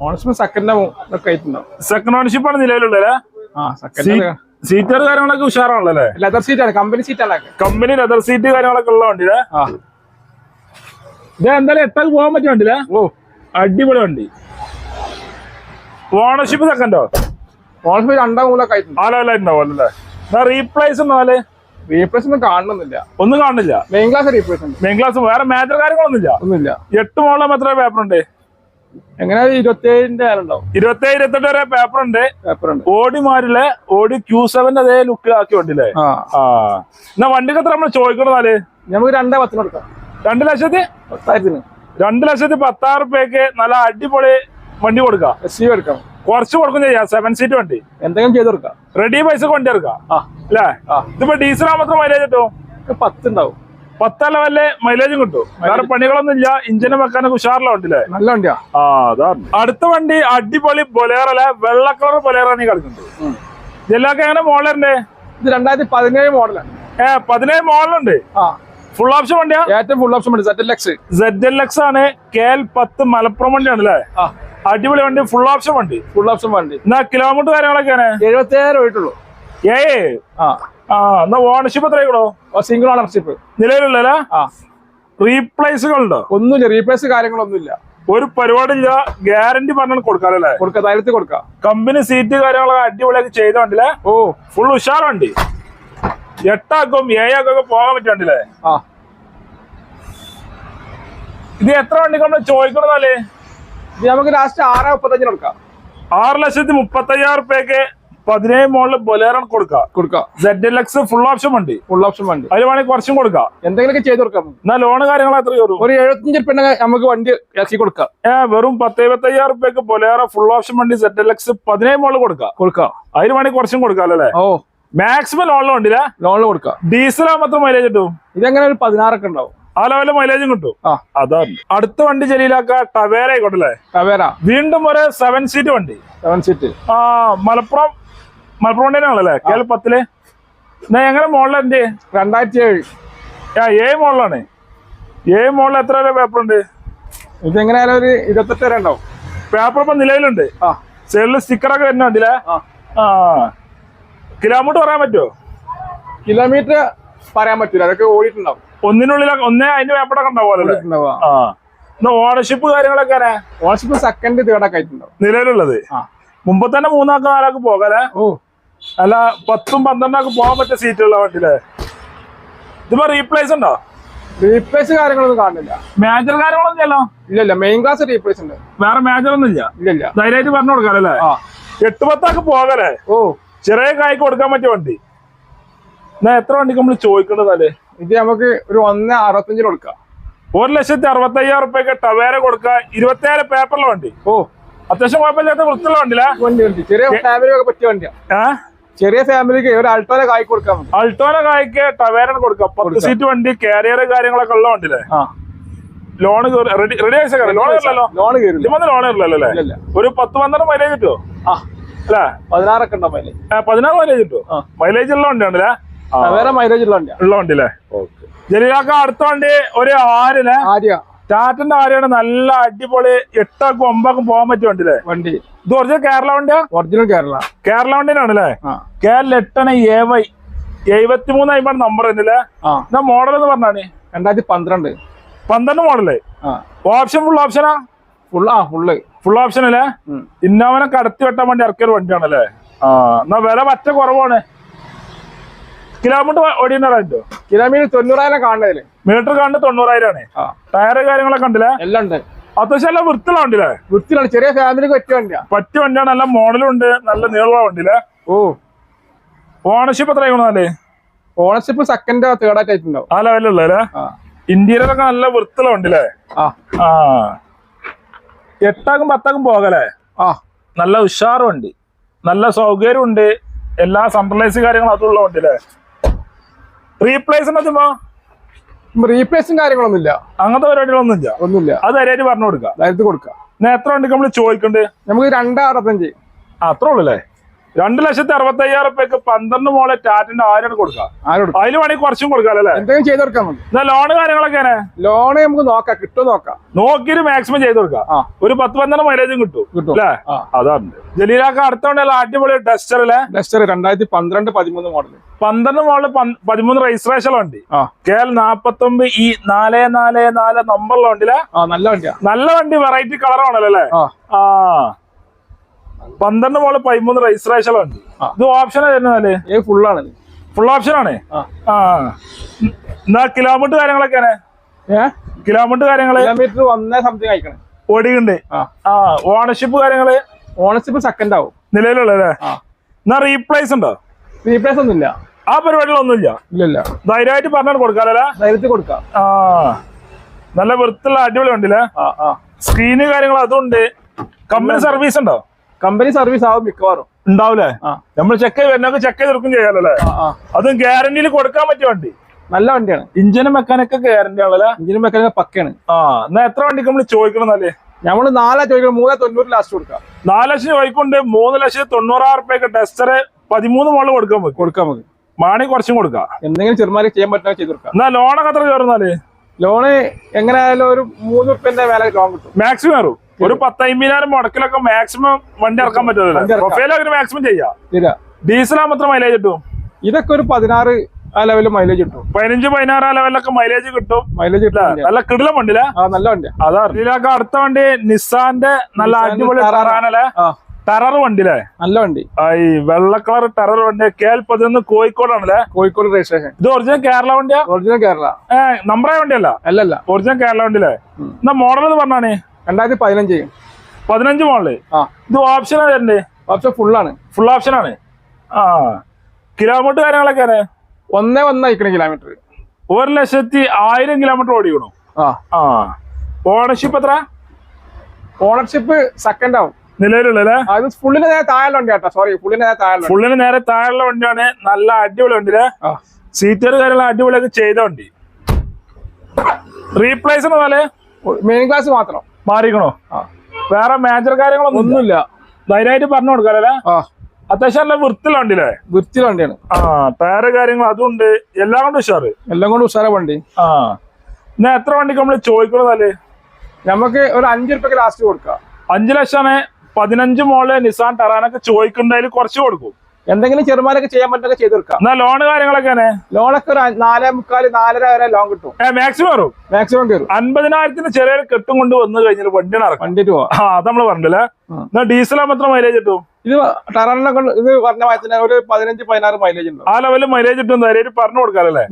ഓണർഷിപ്പ് സെക്കൻഡ് ഒക്കെ ആയിട്ടുണ്ടാവും. സെക്കൻഡ് ഓണർഷിപ്പ് ആണ് നിലവിലുള്ളത്. സീറ്റർ കാര്യങ്ങളൊക്കെ ഉഷാറാണല്ലേ? ലെതർ സീറ്റാണ്, കമ്പനി സീറ്റാണ്. കമ്പനി ലെതർ സീറ്റ് കാര്യങ്ങളൊക്കെ ഉള്ള വണ്ടിയില്ലേ? ഇത് എന്തായാലും 8 പോകാൻ പറ്റിയ വണ്ടിയില്ലേ? ഓ, അടിപൊളി വണ്ടി. ഓണർഷിപ്പ് സെക്കൻഡോ? ഓണർഷിപ്പ് 2 3 ആയിട്ടുണ്ട്. ഉണ്ടാവും അല്ലേ? റീപ്ലേസ് ഒന്നും റീപ്ലേസ് ഒന്നും കാണുന്നില്ല. ഒന്നും കാണില്ല. മെയിൻ ക്ലാസ് റീപ്ലേസ് ഉണ്ട്. മെയിൻ ക്ലാസ് വേറെ മേജർ കാര്യങ്ങളൊന്നുമില്ല. ഒന്നുമില്ല. 8 മോളിലും എത്ര പേപ്പർ ഉണ്ട്? എങ്ങനെ 27ന്റെ ഉണ്ടാവും. 27 28 വരെ പേപ്പർ ഉണ്ട്. ഓടി മാറില്ലേ? ഓടി Q7 അതേ ലുക്കിലാക്കി വണ്ടിയില്ലേ? എന്നാ വണ്ടിക്ക് എത്ര നമ്മൾ ചോദിക്കണതാല്? നമുക്ക് 2,10 കൊടുക്കാം. 2,10,000? 2,10,000 റുപ്യക്ക് നല്ല അടിപൊളി വണ്ടി കൊടുക്കാം. എടുക്കാം. കുറച്ച് കൊടുക്കും ചെയ്യാം. 7 സീറ്റ് വണ്ടി എന്തെങ്കിലും ചെയ്ത് കൊടുക്കാം. റെഡി പൈസ വണ്ടി എടുക്കാം അല്ലേ? ഇതിപ്പോ ഡീസൽ ആകുമ്പോൾ മൈലേജ് കിട്ടും? 10 ഉണ്ടാവും. 10 ലെവലില് മൈലേജും കിട്ടും. വേറെ പണികളൊന്നും ഇല്ല. ഇഞ്ചിനെ വെക്കാനൊക്കെ ഉഷാറില്ല വണ്ടിയില്ലേ? നല്ല വണ്ടിയാ. അതാണ്. അടുത്ത വണ്ടി അടിപൊളി ബൊലേറോ അല്ലെ? വെള്ള കളർ ബൊലേറോ നീ കളിക്കുന്നത്. ഇതിലൊക്കെ എങ്ങനെ മോഡലുണ്ട്? ഇത് 2017 മോഡലാണ്. 17 മോഡലുണ്ട്. ഫുൾ ഓപ്ഷൻ വണ്ടിയാ? ഏറ്റവും ഫുൾ ഓപ്ഷൻ വണ്ടി ZLX ആണ്. KL 10 മലപ്പുറം വണ്ടിയാണ് അല്ലേ? അടിപൊളി വണ്ടി. ഫുൾ ഓപ്ഷൻ വണ്ടി. എന്നാ കിലോമീറ്റർ കാര്യങ്ങളൊക്കെയാണ്? 77 പോയിട്ടുള്ളൂ. എന്നാ ഓണർഷിപ്പ് എത്രയാണോ? സിംഗിൾ ഓണർഷിപ്പ് നിലവിലുള്ള. റീപ്ലേസുകളുണ്ടോ? ഒന്നുമില്ല. റീപ്ലേസ് കാര്യങ്ങളൊന്നുമില്ല. ഒരു പരിപാടിയില്ല. ഗ്യാരണ്ടി പറഞ്ഞാൽ കൊടുക്കാല്ലേ? കൊടുക്കാം. കമ്പനി സീറ്റ് കാര്യങ്ങളൊക്കെ അടിപൊളിയാക്കി ചെയ്ത വണ്ടില്ലേ? ഫുൾ ഉഷാർ വണ്ടി. 8 ആക്കും 7 ആക്കും പോകാൻ പറ്റിയ വണ്ടില്ലേ? ഇത് എത്ര വണ്ടിക്ക് നമ്മൾ ചോദിക്കണമെന്നാലേ? ഇത് നമുക്ക് ലാസ്റ്റ് 6,35 കൊടുക്കാം. 6,35,000 റുപ്യക്ക് 17 മോഡല് ബൊലേറോ കൊടുക്കാം. ZLX ഫുൾ ഓപ്ഷൻ വണ്ടി. അതിൽ വേണമെങ്കിൽ കുറച്ചും കൊടുക്കാം. എന്തെങ്കിലും ചെയ്ത് കൊടുക്കാം. എന്നാ ലോണ് കാര്യങ്ങൾ എത്ര വരും? ഒരു 75 റുപ്യ നമുക്ക് വണ്ടി ഇറക്കി കൊടുക്കാം. വെറും 10,75,000 റുപ്യക്ക് ബൊലേറോ ഫുൾ ഓപ്ഷൻ വണ്ടി ZLX 17 മോഡല് കൊടുക്കാം. അതിൽ വേണമെങ്കിൽ കുറച്ചും കൊടുക്കാം അല്ലേ? മാക്സിമം ലോണിൽ വണ്ടിയില്ല? ലോണിൽ കൊടുക്കാം. ഡീസൽ ആകുമ്പോൾ മൈലേജ് കിട്ടും? ഇതെങ്ങനെ ഒരു 16 ഒക്കെ ഉണ്ടാവും. ആ ലെവലിൽ മൈലേജും കിട്ടും. അതാണ്. അടുത്ത വണ്ടി ജലീലാക്ക ടവേര ആയിക്കോട്ടല്ലേ? ടവേര വീണ്ടും ഒരു 7 സീറ്റ് വണ്ടി. മലപ്പുറം വണ്ടിയാണല്ലേ? KL 10. എങ്ങനെ മോഡലുണ്ട്? 2007. 7 മോഡലാണ്. 7 മോഡൽ എത്ര വരെ പേപ്പർ ഉണ്ട്? ഇതെങ്ങനെയാലും ഒരു 28 വരെ ഉണ്ടാവും. പേപ്പർ ഇപ്പൊ നിലവിലുണ്ട്. സൈഡില് സ്റ്റിക്കറൊക്കെ വരുന്നുണ്ടല്ലേ? കിലോമീറ്റർ പറയാൻ പറ്റുമോ? കിലോമീറ്റർ പറയാൻ പറ്റൂല. അതൊക്കെ ഓടിയിട്ടുണ്ടാവും. ഒന്നിനുള്ളിൽ അതിന്റെ പേപ്പറൊക്കെ ഉണ്ടാവുമല്ലോ. ഓണർഷിപ്പ് കാര്യങ്ങളൊക്കെ? ഓണർഷിപ്പ് സെക്കൻഡ് തേർഡൊക്കെ ആയിട്ടുണ്ടാവും നിലവിലുള്ളത്. മുമ്പ് തന്നെ 3 ആൾക്ക് 4 ആൾക്ക് പോകാല്ലേ? അല്ല 10 12 പോകാൻ പറ്റിയ സീറ്റുള്ള വണ്ടിയില്ലേ? ഇതിപ്പോ റീപ്ലേസ് ഉണ്ടോ? റീപ്ലേസ് കാര്യങ്ങളൊന്നും കാണില്ല. മേജർ കാര്യങ്ങളൊന്നും ഇല്ലല്ലോ? ഇല്ല. മെയിൻ ക്ലാസ് റീപ്ലേസ് ഉണ്ട്. വേറെ മേജർ ഒന്നും ഇല്ല. ധൈര്യമായിട്ട് പറഞ്ഞു കൊടുക്കാല്ലേ? 8-10 ആൾക്ക് പോകല്ലേ? ചെറിയ കായ്ക്ക് കൊടുക്കാൻ പറ്റിയ വണ്ടി. എത്ര വണ്ടിക്ക് നമ്മൾ ചോദിക്കേണ്ടതല്ലേ? ഇത് നമുക്ക് ഒരു 1,65 കൊടുക്കാം. 1,65,000 റുപ്യക്ക് ടവേര കൊടുക്കുക. 27 പേപ്പറിലെ വണ്ടി. അത്യാവശ്യം കുഴപ്പമില്ലാത്ത വൃത്തിയുള്ള വണ്ടിയില്ല? ചെറിയ ഫാമിലിക്ക് പറ്റിയ വണ്ടിയാ. ചെറിയ ഫാമിലിക്ക് ഒരു അൾട്ടോനെ കായ്ക്ക് കൊടുക്കാം. അൾട്ടോനെ കായ്ക്ക് ടവേര കൊടുക്കാം. 10 സീറ്റ് വണ്ടി. കാരിയർ കാര്യങ്ങളൊക്കെ ഉള്ള വണ്ടിയില്ലേ? ലോണ് റെഡി ആയി ലോൺ കയറില്ലല്ലോ അല്ലേ? ഒരു 10-12 മൈലേജ് കിട്ടുമോ? അല്ലേ? 16 ഒക്കെ ഉണ്ടോ മൈലേജ്? 16 മൈലേജ് കിട്ടുമോ? മൈലേജ് ഉള്ള വണ്ടിയാണല്ലേ? വേറെ മൈലേജ് ഉള്ള വണ്ടിയില്ലേ? ജലീലാക്ക അടുത്ത വണ്ടി ഒരു 6 ടാറ്റന്റെ ആര്യാണ്. നല്ല അടിപൊളി 8 ആക്കും 9 ആക്കും പോകാൻ പറ്റിയ വണ്ടിയില്ലേ? വണ്ടി ഇത് ഒറിജിനൽ കേരള വണ്ടിയാ? ഒറിജിനൽ കേരള വണ്ടിയാണല്ലേ? KL 8 AY 73 നമ്പർ തന്നെയല്ലേ? മോഡൽ എന്ന് പറഞ്ഞാണ് 2012 മോഡല്. ഓപ്ഷൻ ഫുൾ ഓപ്ഷനാ? ഫുൾ ഓപ്ഷൻ അല്ലേ? ഇന്നോവനെ കടത്തി വെട്ടാൻ വേണ്ടി ഇറക്കിയ വണ്ടിയാണല്ലേ? എന്നാ വില പറ്റ കുറവാണ്. കിലോമീറ്റർ ഓടിയോ? കിലോമീറ്റർ 90,000 കാണുന്നതില്. മീറ്റർ കാണുന്നത് 90,000 ആണ്. ടയറ് കാര്യങ്ങളൊക്കെ കണ്ടില്ലേ? എല്ലാം ഉണ്ട്. അത്യാവശ്യം എല്ലാം വൃത്തിയുള്ള വണ്ടിയില്ലേ? വൃത്തിയിലാണ്. ചെറിയ ഫാമിലിക്ക് പറ്റിയ വണ്ടിയാണ്. നല്ല മോഡലും ഉണ്ട്. നല്ല നീളമുള്ള വണ്ടിയില്ലേ? ഓണർഷിപ്പ് എത്രയാണ്? ഓണർഷിപ്പ് സെക്കൻഡ് തേർഡ് ആയിട്ടുണ്ടാവും. ആ ലെവലുള്ളല്ലേ? ഇന്റീരിയറൊക്കെ നല്ല വൃത്തിയുള്ള വണ്ടിയില്ലേ? 8 ആക്കും 10 ആക്കും പോകല്ലേ? നല്ല ഉഷാറ് വണ്ടി. നല്ല സൗകര്യം ഉണ്ട്. എല്ലാ സെൻട്രലൈസ് കാര്യങ്ങളും അതുള്ള വണ്ടിയില്ലേ? റീപ്ലേസ് റീപ്ലേസും കാര്യങ്ങളൊന്നും ഇല്ല, അങ്ങനത്തെ പരിപാടികളൊന്നും ഇല്ല. ഒന്നുമില്ല. അത് ധൈര്യമായിട്ട് പറഞ്ഞു കൊടുക്കാം. ധൈര്യത്തിൽ കൊടുക്കാം. എത്ര വണ്ടിക്ക് നമ്മൾ ചോദിക്കണ്ടേ? നമുക്ക് 2.65. അത്രേ ഉള്ളു അല്ലേ? 2,65,000 റുപ്യക്ക് 12 മോളെ ടാറ്റിന്റെ 1000 കൊടുക്കാം. അതിൽ വേണമെങ്കിൽ കുറച്ചും കൊടുക്കാം അല്ലേ? എന്തെങ്കിലും ചെയ്ത് കൊടുക്കാം നമുക്ക്. എന്നാ ലോണ് കാര്യങ്ങളൊക്കെ ലോണ് നമുക്ക് നോക്കാം, കിട്ടും നോക്കാം. നോക്കിയിട്ട് മാക്സിമം ചെയ്ത് കൊടുക്കാം. ഒരു 10-12 മൈലേജും കിട്ടും അല്ലേ? അതാണ് ജലീലാക്ക. അടുത്തോണ്ടല്ല അടിപൊളി ഡസ്റ്റർ അല്ലേ? Duster 2012-13 model. 12 മോഡല് 13 രജിസ്ട്രേഷൻ വണ്ടി. KL 49E444 നമ്പറിലെ വണ്ടിയിലെ നല്ല വണ്ടിയാ. നല്ല വണ്ടി, വെറൈറ്റി കളറാണല്ലോ അല്ലേ? 12 മോള് 13 രജിസ്ട്രേഷൻ വണ്ടി. ഇത് ഓപ്ഷൻ വരുന്നല്ലേ? ഫുള്ളാണ്. ഫുൾ ഓപ്ഷൻ ആണ്. എന്നാ കിലോമീറ്റർ കാര്യങ്ങളൊക്കെയാണ്? കിലോമീറ്റർ കാര്യങ്ങള് 1 സംതിങ് അയക്കണം ഓടിയുണ്ട്. ഓണർഷിപ്പ് കാര്യങ്ങള്? ഓണർഷിപ്പ് സെക്കൻഡ് ആവും നിലവിലുള്ളല്ലേ? എന്നാ റീപ്ലേസ് ഉണ്ടോ? റീപ്ലേസ് ഒന്നുമില്ല. ആ പരിപാടികളൊന്നുമില്ല. ഇല്ല. ധൈര്യമായിട്ട് പറഞ്ഞാൽ കൊടുക്കാല്ലേ? ധൈര്യത്തിൽ കൊടുക്കാം. നല്ല വൃത്തിയുള്ള അടിപൊളി വണ്ടിയില്ലേ? സ്ക്രീന് കാര്യങ്ങൾ അതുണ്ട്. കമ്പനി സർവീസ് ഉണ്ടോ? കമ്പനി സർവീസ് ആവും മിക്കവാറും. ഉണ്ടാവൂലേ? നമ്മൾ ചെക്ക് വരുന്നൊക്കെ ചെക്ക് ചെയ്തെടുക്കും ചെയ്യാലല്ലേ? അതും ഗ്യാരണ്ടിയിൽ കൊടുക്കാൻ പറ്റിയ വണ്ടി. നല്ല വണ്ടിയാണ്. ഇഞ്ചിനും മെക്കാനിക്കൊക്കെ ഗ്യാരണ്ടി ആണല്ലേ? ഇഞ്ചിനും മെക്കാനിക്ക് പക്കയാണ്. എന്നാ എത്ര വണ്ടിക്ക് നമ്മൾ ചോദിക്കണമെന്നല്ലേ? നമ്മള് 4 ചോദിക്കണം. 390 ലാസ്റ്റ് കൊടുക്കാം. 4 ലക്ഷം ചോദിക്കൊണ്ട് 3,90,000 റുപ്യക്ക് ടെസ്റ്റർ 13 മോളിൽ കൊടുക്കാൻ നമുക്ക്. മാണി കുറച്ചും കൊടുക്കാം. എന്തെങ്കിലും ചെറുമാരി ചെയ്യാൻ പറ്റുന്ന ചെയ്ത് കൊടുക്കാം. എന്നാ ലോണൊക്കെ എത്ര കയറുന്നാല്? ലോണ് എങ്ങനെയായാലും ഒരു 3 റുപ്യന്റെ വില ലോൺ കിട്ടും. മാക്സിമം കയറും. ഒരു 10-50,000 മുടക്കിലൊക്കെ മാക്സിമം വണ്ടി ഇറക്കാൻ പറ്റുമല്ലോ? പ്രൊഫൈലൊക്കെ മാക്സിമം ചെയ്യാം. ഡീസൽ ആകുമ്പോൾ എത്ര മൈലേജ് കിട്ടും? ഇതൊക്കെ ഒരു 16 ആ ലെവലിൽ മൈലേജ് കിട്ടും. 15-16 ആ ലെവലിലൊക്കെ മൈലേജ് കിട്ടും. നല്ല കിടിലം വണ്ടിയില്ല? നല്ല വണ്ടി. അതാ ഇതിലൊക്കെ അടുത്ത വണ്ടി നിസാന്റെ നല്ല അടിപൊളി ടെറാനല്ലേ? ടെറർ വണ്ടിയില്ലേ? നല്ല വണ്ടി. ഈ വെള്ള കളർ ടെറർ വണ്ടി. KL 11 കോഴിക്കോടാണല്ലേ? കോഴിക്കോട് രജിസ്ട്രേഷൻ. ഇത് ഒറിജിനൽ കേരള വണ്ടിയാ? ഒറിജിനൽ കേരള. നമ്പറായ വണ്ടിയല്ല? അല്ലല്ല, ഒറിജിനൽ കേരള വണ്ടിയില്ലേ? എന്നാ മോഡൽ എന്ന് പറഞ്ഞാണ് 2015 മോഡല്. ഇത് ഓപ്ഷൻ തരണ്ടേ? ഓപ്ഷൻ ഫുള്ളാണ്. ഫുൾ ഓപ്ഷൻ ആണ്. കിലോമീറ്റർ കാര്യങ്ങളൊക്കെ 1.1 അയക്കണം കിലോമീറ്റർ. 1,00,000 കിലോമീറ്റർ ഓടിക്കണോ? ഓണർഷിപ്പ് എത്ര? ഓണർഷിപ്പ് സെക്കൻഡ് ആവും നിലവിലുള്ളല്ലേ? ഫുള്ളിന് നേരെ താഴെ വണ്ടി കേട്ടോ. സോറി, ഫുള്ളിന് നേരെ താഴെയുള്ള വണ്ടിയാണ്. നല്ല അടിപൊളി വണ്ടിയില്ലേ? സീറ്റർ കാര്യങ്ങൾ അടിപൊളിയൊക്കെ ചെയ്ത വണ്ടി. റീപ്ലേസ് മെയിൻ ക്ലാസ് മാത്രം മാറിക്കണോ? വേറെ മേജർ കാര്യങ്ങളൊന്നുമില്ല. ധൈര്യമായിട്ട് പറഞ്ഞു കൊടുക്കാല്ലേ? അത്യാവശ്യം നല്ല വൃത്തിയുള്ള വണ്ടിയില്ലേ? വൃത്തിയുള്ള വണ്ടിയാണ്. ടയറ് കാര്യങ്ങൾ അതുണ്ട്. എല്ലാം കൊണ്ട് ഉഷാറ്. എല്ലാം കൊണ്ട് ഉഷാറ വണ്ടി. എന്നാ എത്ര വണ്ടിക്ക് നമ്മള് ചോദിക്കണതല്ലേ? നമുക്ക് ഒരു 5 റുപ്യക്ക് ലാസ്റ്റ് കൊടുക്കാം. 5 ലക്ഷമാണ്. 15 മോള് നിസാൻ ടെറാനൊക്കെ ചോദിക്കുന്നതിൽ കുറച്ച് കൊടുക്കും. എന്തെങ്കിലും ചെറുമാരൊക്കെ ചെയ്യാൻ പറ്റുന്ന ചെയ്ത് കൊടുക്കാം. എന്നാ ലോണ് കാര്യങ്ങളൊക്കെ? ലോണൊക്കെ ഒരു 4.25-4.5 വരെ ലോൺ കിട്ടും. മാക്സിമം കയറും. മാക്സിമം കയറും. 50,000 ചെറിയൊരു കെട്ടും കൊണ്ട് വന്നു കഴിഞ്ഞാൽ വണ്ടി നടക്കും. വണ്ടിട്ട് പോവാം. അത് നമ്മള് പറഞ്ഞില്ലേ? എന്നാ ഡീസൽ ആകുമ്പോൾ എത്ര മൈലേജ് കിട്ടും? ഇത് ടെറാനെ കൊണ്ട് ഇത് പറഞ്ഞ മാസത്തിന് ഒരു 15-16 മൈലേജ് ഉണ്ട്. ആ ലെവലിൽ മൈലേജ് കിട്ടും. ധൈര്യം പറഞ്ഞു കൊടുക്കാല്ലേ?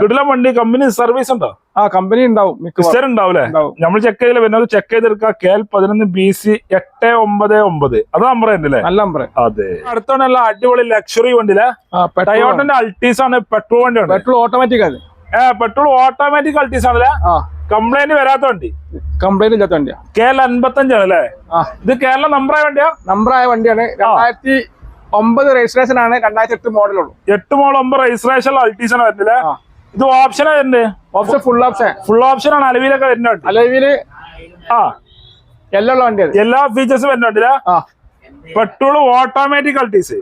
കിടിലം വണ്ടി. കമ്പനി സർവീസ് ഉണ്ടോ? കമ്പനി ഉണ്ടാവും. മിക്കവാറും ഉണ്ടാവൂലേ? നമ്മൾ ചെക്ക് ചെയ്തില്ല. പിന്നെ ചെക്ക് ചെയ്തെടുക്കാം. KL 11 BC 899. അത് നമ്പർ ഉണ്ടല്ലേ? നല്ല നമ്പർ. അതെ. അടുത്തോണ്ടല്ല അടിപൊളി ലക്ഷറി വണ്ടിയില്ലേ? ടയോട്ടന്റെ അൾട്ടീസ് ആണ്. പെട്രോൾ വണ്ടിയാണ്. പെട്രോൾ ഓട്ടോമാറ്റിക് ആണ്. പെട്രോൾ ഓട്ടോമാറ്റിക് അൾട്ടീസ് ആണല്ലേ? കംപ്ലൈന്റ് വരാത്ത വണ്ടി. കംപ്ലൈന്റ് ഇല്ലാത്ത വണ്ടിയാ. KL 55 ആണല്ലേ? ഇത് കേരള നമ്പറായ വണ്ടിയാ? നമ്പറായ വണ്ടിയാണ്. 2009 രജിസ്ട്രേഷൻ ആണ്. 2008 മോഡലുള്ളൂ. 8 മോഡൽ 9 രജിസ്ട്രേഷൻ അൾട്ടീസ് ആണ് വരുന്നില്ലേ? ഇത് ഓപ്ഷനാ വരുന്നത്? Option full option. Full option ആണ്. അലവിലൊക്കെ വരുന്നുണ്ട്. അലവില് എല്ലാം ഉള്ള വണ്ടിയാണ്. എല്ലാ ഫീച്ചേഴ്സും വരുന്നുണ്ട്. Petrol automatic Altis.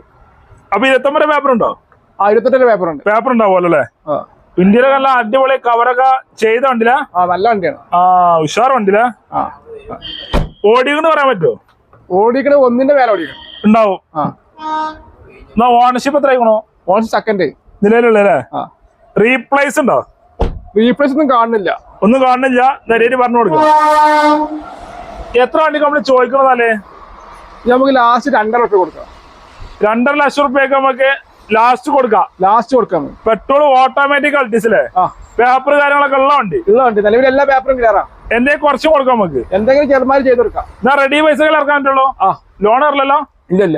അപ്പൊ 29 പേപ്പർ ഉണ്ടോ? 28 പേപ്പർ ഉണ്ട്. പേപ്പർ ഉണ്ടാവുമല്ലോ അല്ലേ? ഇന്ത്യയിലെ നല്ല അടിപൊളി കവറൊക്കെ ചെയ്ത വണ്ടിയില്ല? നല്ല വണ്ടിയാണ്. ഉഷാർ വണ്ടിയില്ല? ഓടിക്കണെന്ന് പറയാൻ പറ്റുമോ? ഓടിക്കണ ഒന്നിന്റെ പേര് ഓടിക്കണം ഉണ്ടാവും. എന്നാ ഓണർഷിപ്പ് എത്ര ആയിക്കണോ? ഓണർഷിപ്പ് സെക്കൻഡ് നിലവിലുള്ളല്ലേ? റീപ്ലേസ് ഉണ്ടോ? റീപ്ലേസ് ഒന്നും കാണുന്നില്ല. ഒന്നും കാണുന്നില്ല. ധൈര്യം പറഞ്ഞു കൊടുക്കും. എത്ര വണ്ടിക്ക് നമ്മള് ചോദിക്കണതല്ലേ? നമുക്ക് ലാസ്റ്റ് 2.5 ലക്ഷം കൊടുക്കാം. 2.5 ലക്ഷം റുപ്യക്ക് നമുക്ക് ലാസ്റ്റ് കൊടുക്കാം. പെട്രോൾ ഓട്ടോമാറ്റിക് അൾട്ടീസിലെ പേപ്പർ കാര്യങ്ങളൊക്കെ ഉള്ള വണ്ടി. നിലവിൽ എല്ലാ പേപ്പറും ക്ലിയറാ. എന്തെങ്കിലും കുറച്ച് കൊടുക്കാം നമുക്ക്. എന്തെങ്കിലും ചെറുമാരി ചെയ്ത് കൊടുക്കാം. എന്നാ റെഡി പൈസകൾ ഇറക്കാൻ പറ്റുള്ളൂ. ലോൺ അറിയില്ലല്ലോ? ഇല്ല.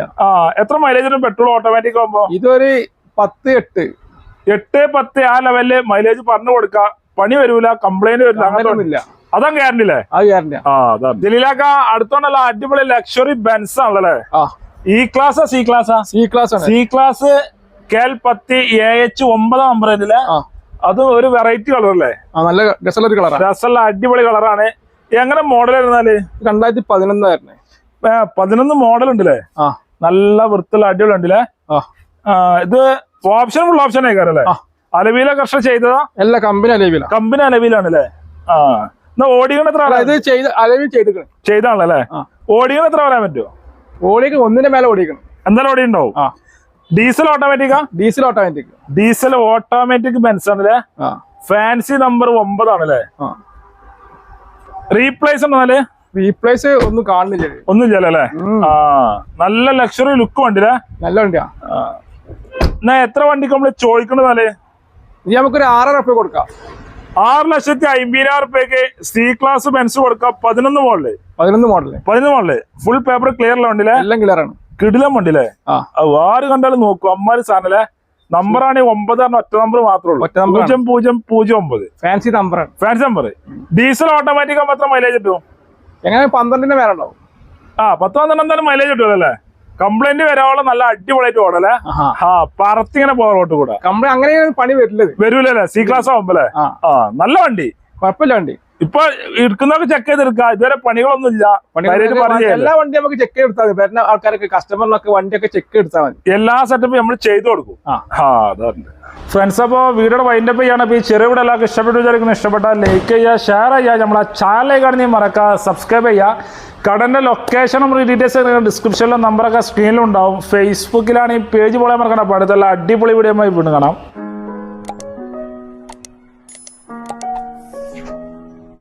എത്ര മൈലേജിന് പെട്രോൾ ഓട്ടോമാറ്റിക് ആകുമ്പോ? ഇതൊരു 8-10 ആ ലെവലില് മൈലേജ് പറഞ്ഞു കൊടുക്കാം. പണി വരൂല, കംപ്ലൈന്റ് വരില്ല, അങ്ങനൊന്നുമില്ല. അതാ ഗ്യാരണ്ടി അല്ലേ? ജലീലാക്ക അടുത്തോണ്ടല്ല അടിപൊളി ലക്ഷറി ബെൻസ് ആണല്ലേ? E class C class? C class. KL 10 AH 9 number അത് ഒരു വെറൈറ്റി കളർ അല്ലേ? നല്ല രസമുള്ള കളറാണ്. രസമുള്ള അടിപൊളി കളറാണ്. എങ്ങനെ മോഡൽ വരുന്നാല്? 2011 ആയിരുന്നേ. 11 മോഡൽ ഉണ്ടല്ലേ? നല്ല വൃത്തിയുള്ള അടിപൊളി ഉണ്ടല്ലേ? ഇത് ഓപ്ഷൻ ഫുൾ ഓപ്ഷൻ ആയിക്കാരല്ലേ? അലവില കർഷക ചെയ്തതാ? എല്ലാ കമ്പനി അലവില. കമ്പനി അലവിലാണല്ലേ? എന്നാ ഓടിക്കണ എത്ര ചെയ്താണല്ലേ? ഓടിക്കണ എത്ര പറയാൻ പറ്റുമോ? ഓടിക്ക് 1ന്റെ മേലെ ഓടിക്കണം. എന്തായാലും ഓടി ഉണ്ടാവും. ഡീസൽ ഓട്ടോമാറ്റിക്കാ? Diesel automatic. Diesel automatic Benz ആണല്ലേ? ഫാൻസി നമ്പർ 9 ആണല്ലേ? റീപ്ലേസ് ഉണ്ടല്ലേ? റീപ്ലേസ് ഒന്നും കാണുന്നില്ല. ഒന്നും ഇല്ലല്ലേ? നല്ല ലക്ഷറി ലുക്ക് വണ്ടില്ലേ? നല്ല വണ്ടിയാ. എന്നാ എത്ര വണ്ടിക്ക് നമ്മള് ചോദിക്കണതല്ലേ? ഇനി നമുക്കൊരു 6,00,000 റുപ്യ കൊടുക്കാം. 6,50,000 സി ക്ലാസ് ബെൻസ് കൊടുക്കാം. 11 മോഡല്. 11 മോഡല്. ഫുൾ പേപ്പർ ക്ലിയർ വണ്ടില്ലേ? എല്ലാം ക്ലിയർ ആണ്. കിടിലം വണ്ടില്ലേ? ആര് കണ്ടാലും നോക്കും അമ്മാര് സാധനല്ലേ? നമ്പറാണ് 9 ഒറ്റ നമ്പർ മാത്രമേ ഉള്ളൂ. 0009. ഫാൻസി നമ്പറാണ്. Fancy number. ഡീസൽ ഓട്ടോമാറ്റിക് ആകുമ്പോൾ എത്ര മൈലേജ് കിട്ടും? എങ്ങനെ 12ന്റെ മേലെ ഉണ്ടാവും. 10-12 എന്തായാലും മൈലേജ് കിട്ടുമല്ലേ? കംപ്ലൈന്റ് വരാനുള്ള നല്ല അടിപൊളിയായിട്ട് ഓടല്ലേ? പറത്തിങ്ങനെ പോകാൻ റോട്ട് കൂടെ കംപ്ലൈന്റ് അങ്ങനെ പണി വരൂലല്ലേ? C class ആവുമ്പല്ലേ? നല്ല വണ്ടി, കുഴപ്പമില്ല വണ്ടി. ഇപ്പൊ എടുക്കുന്നവർക്ക് ചെക്ക് ചെയ്തെടുക്കാം. ഇതുവരെ പണികളൊന്നും ഇല്ല. എല്ലാ വണ്ടി നമുക്ക് ചെക്ക് എടുത്താൽ മതി. വരുന്ന ആൾക്കാരൊക്കെ കസ്റ്റമറിനൊക്കെ വണ്ടിയൊക്കെ ചെക്ക് എടുത്താൽ മതി. എല്ലാ സെറ്റപ്പും നമ്മൾ ചെയ്തു കൊടുക്കും. ഫ്രണ്ട്സ്, അപ്പോൾ വീഡിയോയുടെ വൈൻഡപ്പ് ചെയ്യാണ്. അപ്പോൾ ഈ ചെറിയ വീഡിയോ എല്ലാവർക്കും ഇഷ്ടപ്പെട്ടു വിചാരിക്കുന്നു. ഇഷ്ടപ്പെട്ടാൽ ലൈക്ക് ചെയ്യുക, ഷെയർ ചെയ്യുക, നമ്മളെ ചാനലിലേക്കാണ് നീ മറക്കുക സബ്സ്ക്രൈബ് ചെയ്യുക. കടന്റെ ലൊക്കേഷനും ഡീറ്റെയിൽസ് ഡിസ്ക്രിപ്ഷനിലും നമ്പറൊക്കെ സ്ക്രീനിലും ഉണ്ടാവും. ഫേസ്ബുക്കിലാണ് ഈ പേജ് പോലെ മറക്കണം. അപ്പോൾ അടുത്തുള്ള അടിപൊളി വീഡിയോ വീണ്ടും കാണാം.